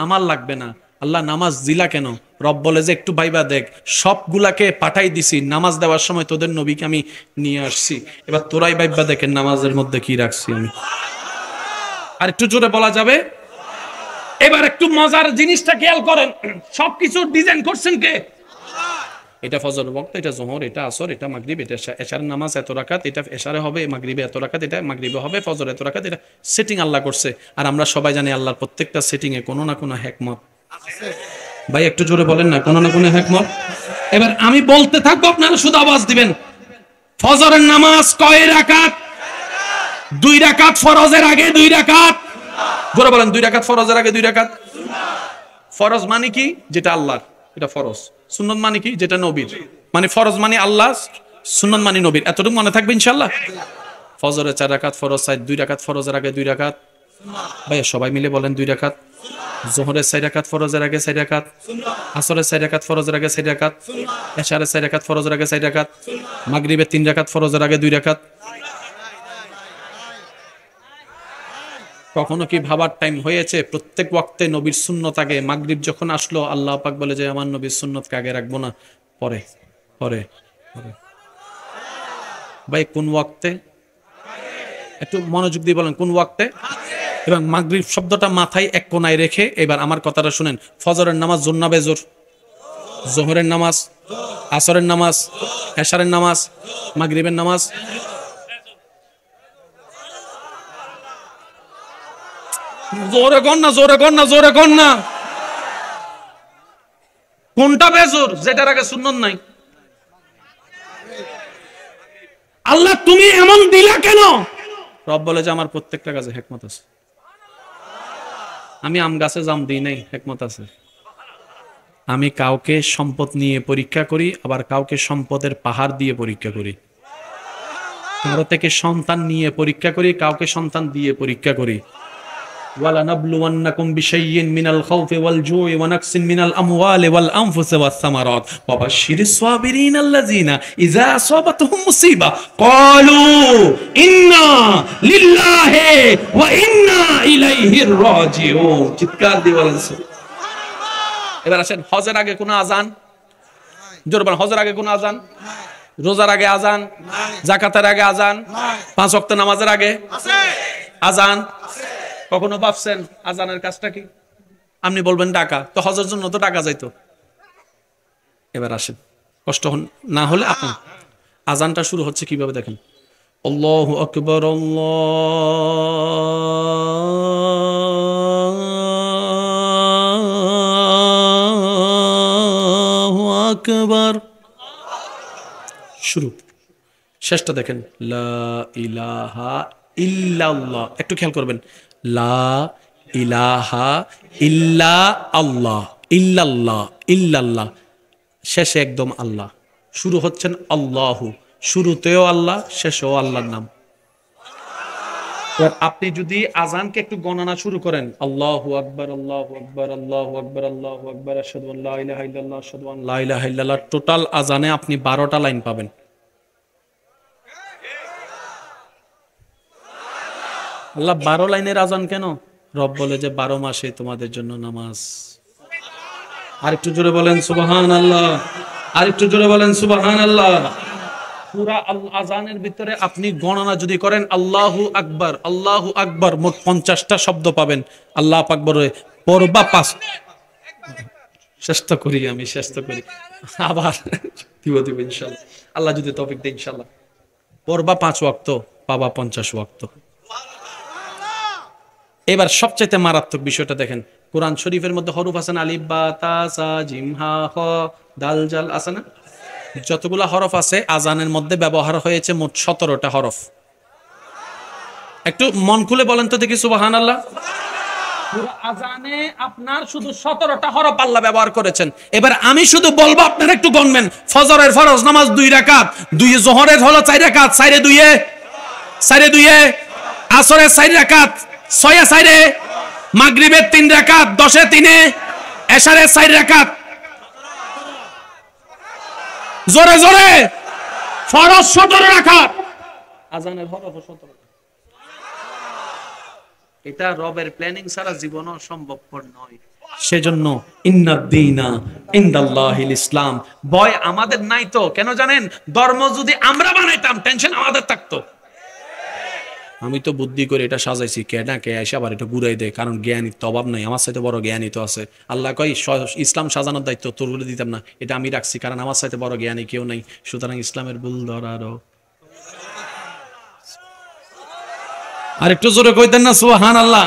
আমার লাগবে না। আল্লাহ নামাজ দিলা কেন? রব বলে যে একটু ভাইবা দেখ, সবগুলাকে পাঠাই দিছি, নামাজ দেওয়ার সময় তোদের নবীকে আমি নিয়ে আসছি, এবার তোরাই ভাইবা দেখেন নামাজের মধ্যে কি রাখছি আমি। আর একটু জোরে বলা যাবে? এবার একটু মজার জিনিসটা খেয়াল করেন, সবকিছু ডিজাইন করছেন কে? এটা ফজর ওয়াক্ত, এটা জোহর, এটা আসর, এটা মাগরিব, এটা এশার নামাজ এত রাকাত, এটা এশারে হবে, মাগরিবে এত রাকাত, এটা মাগরিবে হবে, ফজর এত রাকাত, এটা সেটিং আল্লাহ করছে। আর আমরা সবাই জানি আল্লাহর প্রত্যেকটা সেটিং এ কোনো না কোনো হিকমত আছে। ভাই একটু জোরে বলেন না, কোনো না কোনো হিকমত। এবার আমি বলতে থাকবো, আপনারা শুধু আওয়াজ দিবেন। ফজরের নামাজ কয় রাকাত? 2 রাকাত ফরজের আগে 2 রাকাত। জোরে বলেন, 2 রাকাত ফরজের আগে 2 রাকাত। ফরজ মানে কি? যেটা আল্লাহর, এটা ফরজ। সুন্নত মানে কি? যেটা নবীর। মানে ফরজ মানে আল্লাহ, সুন্নত মানে নবীর। এতটুকু মনে থাকবে ইনশাআল্লাহ। ফজরে 4 রাকাত ফরজ, 2 রাকাত ফরজের আগে 2 রাকাত। ভাই সবাই মিলে বলেন 2 রাকাত। যোহরে 4 রাকাত ফরজের আগে 4 রাকাত, আসরে 4 রাকাত ফরজের আগে 4 রাকাত, এশারে 4 রাকাত ফরজের আগে 4 রাকাত, মাগরিবে 3 রাকাত ফরজের আগে 2 রাকাত। কখনো কি ভাবার টাইম হয়েছে প্রত্যেক ওয়াক্তে নবীর সুন্নত আগে? মাগরিব যখন আসলো আল্লাহ পাক বলে যে আমার নবীর সুন্নতকে আগে রাখবো না, পরে পরে পরে। ভাই কোন ওয়াক্তে? একটু মনোযোগ দিয়ে বলেন, কোন ওয়াক্তে? এবং মাগরিব শব্দটা মাথায় এক কোনায় রেখে এবার আমার কথাটা শুনেন। ফজরের নামাজ জোর না বেজোর? যোহরের নামাজ, আসরের নামাজ, এশারের নামাজ, মাগরিবের নামাজ। জোরে কর না, জোরে কর না, জোরে কর না। কোনটা বেজোর? যেটার আগে সুন্নত নাই। আল্লাহ তুমি এমন দিলা কেন? রব বলে যে আমার প্রত্যেকটা কাজে হিকমত আছে। আমি আম গাছে জাম দিই নাই, হিকমত আছে। আমি কাউকে সম্পদ নিয়ে পরীক্ষা করি, আবার কাউকে সম্পদের পাহাড় দিয়ে পরীক্ষা করি। কারো থেকে সন্তান নিয়ে পরীক্ষা করি, কাউকে সন্তান দিয়ে পরীক্ষা করি। وَلَنَبْلُوَنَّكُمْ بِشَيْءٍ مِّنَ الْخَوْفِ وَالْجُوعِ وَنَقْصٍ مِّنَ الْأَمْوَالِ وَالْأَنفُسِ وَالثَّمَرَاتِ وَبَشِّرِ الصَّابِرِينَ الَّذِينَ إِذَا أَصَابَتْهُمْ مُصِيبَةٌ قَالُوا إِنَّا لِلَّهِ وَإِنَّا إِلَيْهِ راجعون। চিৎকার দিয়ে বলেন সুবহানাল্লাহ। এবার আসেন, হজের আগে কোন আজান? জোরে বলেন, হজের আগে কোন আজান? রোজার আগে আজান, যাকাতের আগে আজান, 5 ওয়াক্ত নামাজের আগে আজান। কখনো ভাবছেন আজানের কাজটা কি? আপনি বলবেন টাকা, তো হজের জন্য তো টাকা যাইতো। এবার আসেন, কষ্ট না হলে আপনি, আজানটা শুরু হচ্ছে কিভাবে দেখেন। আল্লাহু আকবার, আল্লাহু আকবার, শুরু। শেষটা দেখেন, লা ইলাহা ইল্লাল্লাহ। একটু খেয়াল করবেন, লা ইলাহা ইল্লা আল্লাহ, ইল্লাল্লাহ, ইল্লাল্লাহ, শেষে একদম আল্লাহ। শুরু হচ্ছেন আল্লাহু, শুরুতেও আল্লাহ, শেষেও আল্লাহর নাম। আপনি যদি আজানকে একটু গণনা শুরু করেন, আল্লাহু আকবার, আল্লাহু আকবার, আল্লাহু আকবার, আল্লাহু আকবার, আশহাদু আল্লা ইলাহা ইল্লাল্লাহ, আশহাদু আন লা ইলাহা ইল্লাল্লাহ, টোটাল আজানে আপনি 12টা লাইন পাবেন। আল্লাহ 12 লাইনের আজান কেন? রব বলে যে 12 মাসে তোমাদের জন্য নামাজ। আরেকটু জোরে বলেন সুবহানাল্লাহ, আরেকটু জোরে বলেন সুবহানাল্লাহ। পুরা আজানের ভিতরে আপনি গণনা যদি করেন, আল্লাহু আকবার, আল্লাহু আকবার, মোট 50টা শব্দ পাবেন। আল্লাহ পাক বলে পড়বা 5, চেষ্টা করি, আমি চেষ্টা করি, আবার দিব ইনশাআল্লাহ, আল্লাহ যদি তৌফিক দেয় ইনশাআল্লাহ। পড়বা 5 ওয়াক্ত, পাবা 50 ওয়াক্ত। এবার সবচাইতে মারাত্মক বিষয়টা দেখেন, কোরআন শরীফের মধ্যে হরফ আছে না, আলিফ বা তা সা জিম হা খ দাল জাল, আছে না? যতগুলা হরফ আছে আজানের মধ্যে ব্যবহার হয়েছে মোট 17টা হরফ। একটু মন খুলে বলেন তো দেখি সুবহানাল্লাহ। পুরো আজানে আপনার শুধু 17টা হরফ আল্লাহ ব্যবহার করেছেন। এবার আমি শুধু বলবো, আপনারা একটু গণবেন। ফজরের ফরজ নামাজ 2 রাকাত, 2 জোহরের হলো 4 রাকাত, 4 2 4 2, আসরের 4 রাকাত, 6 4, মাগরিবের 3 রাকাত, 10 3, এশারের 4 রাকাত। জোরে জোরে, ফরজ 17 রাকাত, আজানের হরফ 17। এটা রবের প্ল্যানিং ছাড়া জীবনও সম্ভবপর নয়। সেজন্য ইন্নাদ-দীনা ইনদাল্লাহিল ইসলাম। ভয় আমাদের নাই তো কেন জানেন? ধর্ম যদি আমরা বানাইতাম, টেনশন আমাদের থাকতো। আমি তো বুদ্ধি করে এটা সাজাইছি, কে না কে এসে আবার এটা ঘুরাই দেয়, কারণ জ্ঞানী তো অভাব নাই, আমার সাথে বড় জ্ঞানী তো আছে। আল্লাহ কয় ইসলাম সাজানোর দায়িত্ব তোর করে দিতাম না, এটা আমি রাখছি, কারণ আমার সাথে বড় জ্ঞানী কেউ নাই। সুতরাং ইসলামের ভুল ধরারও। আর একটু জোরে কইতেন না সুবহানাল্লাহ।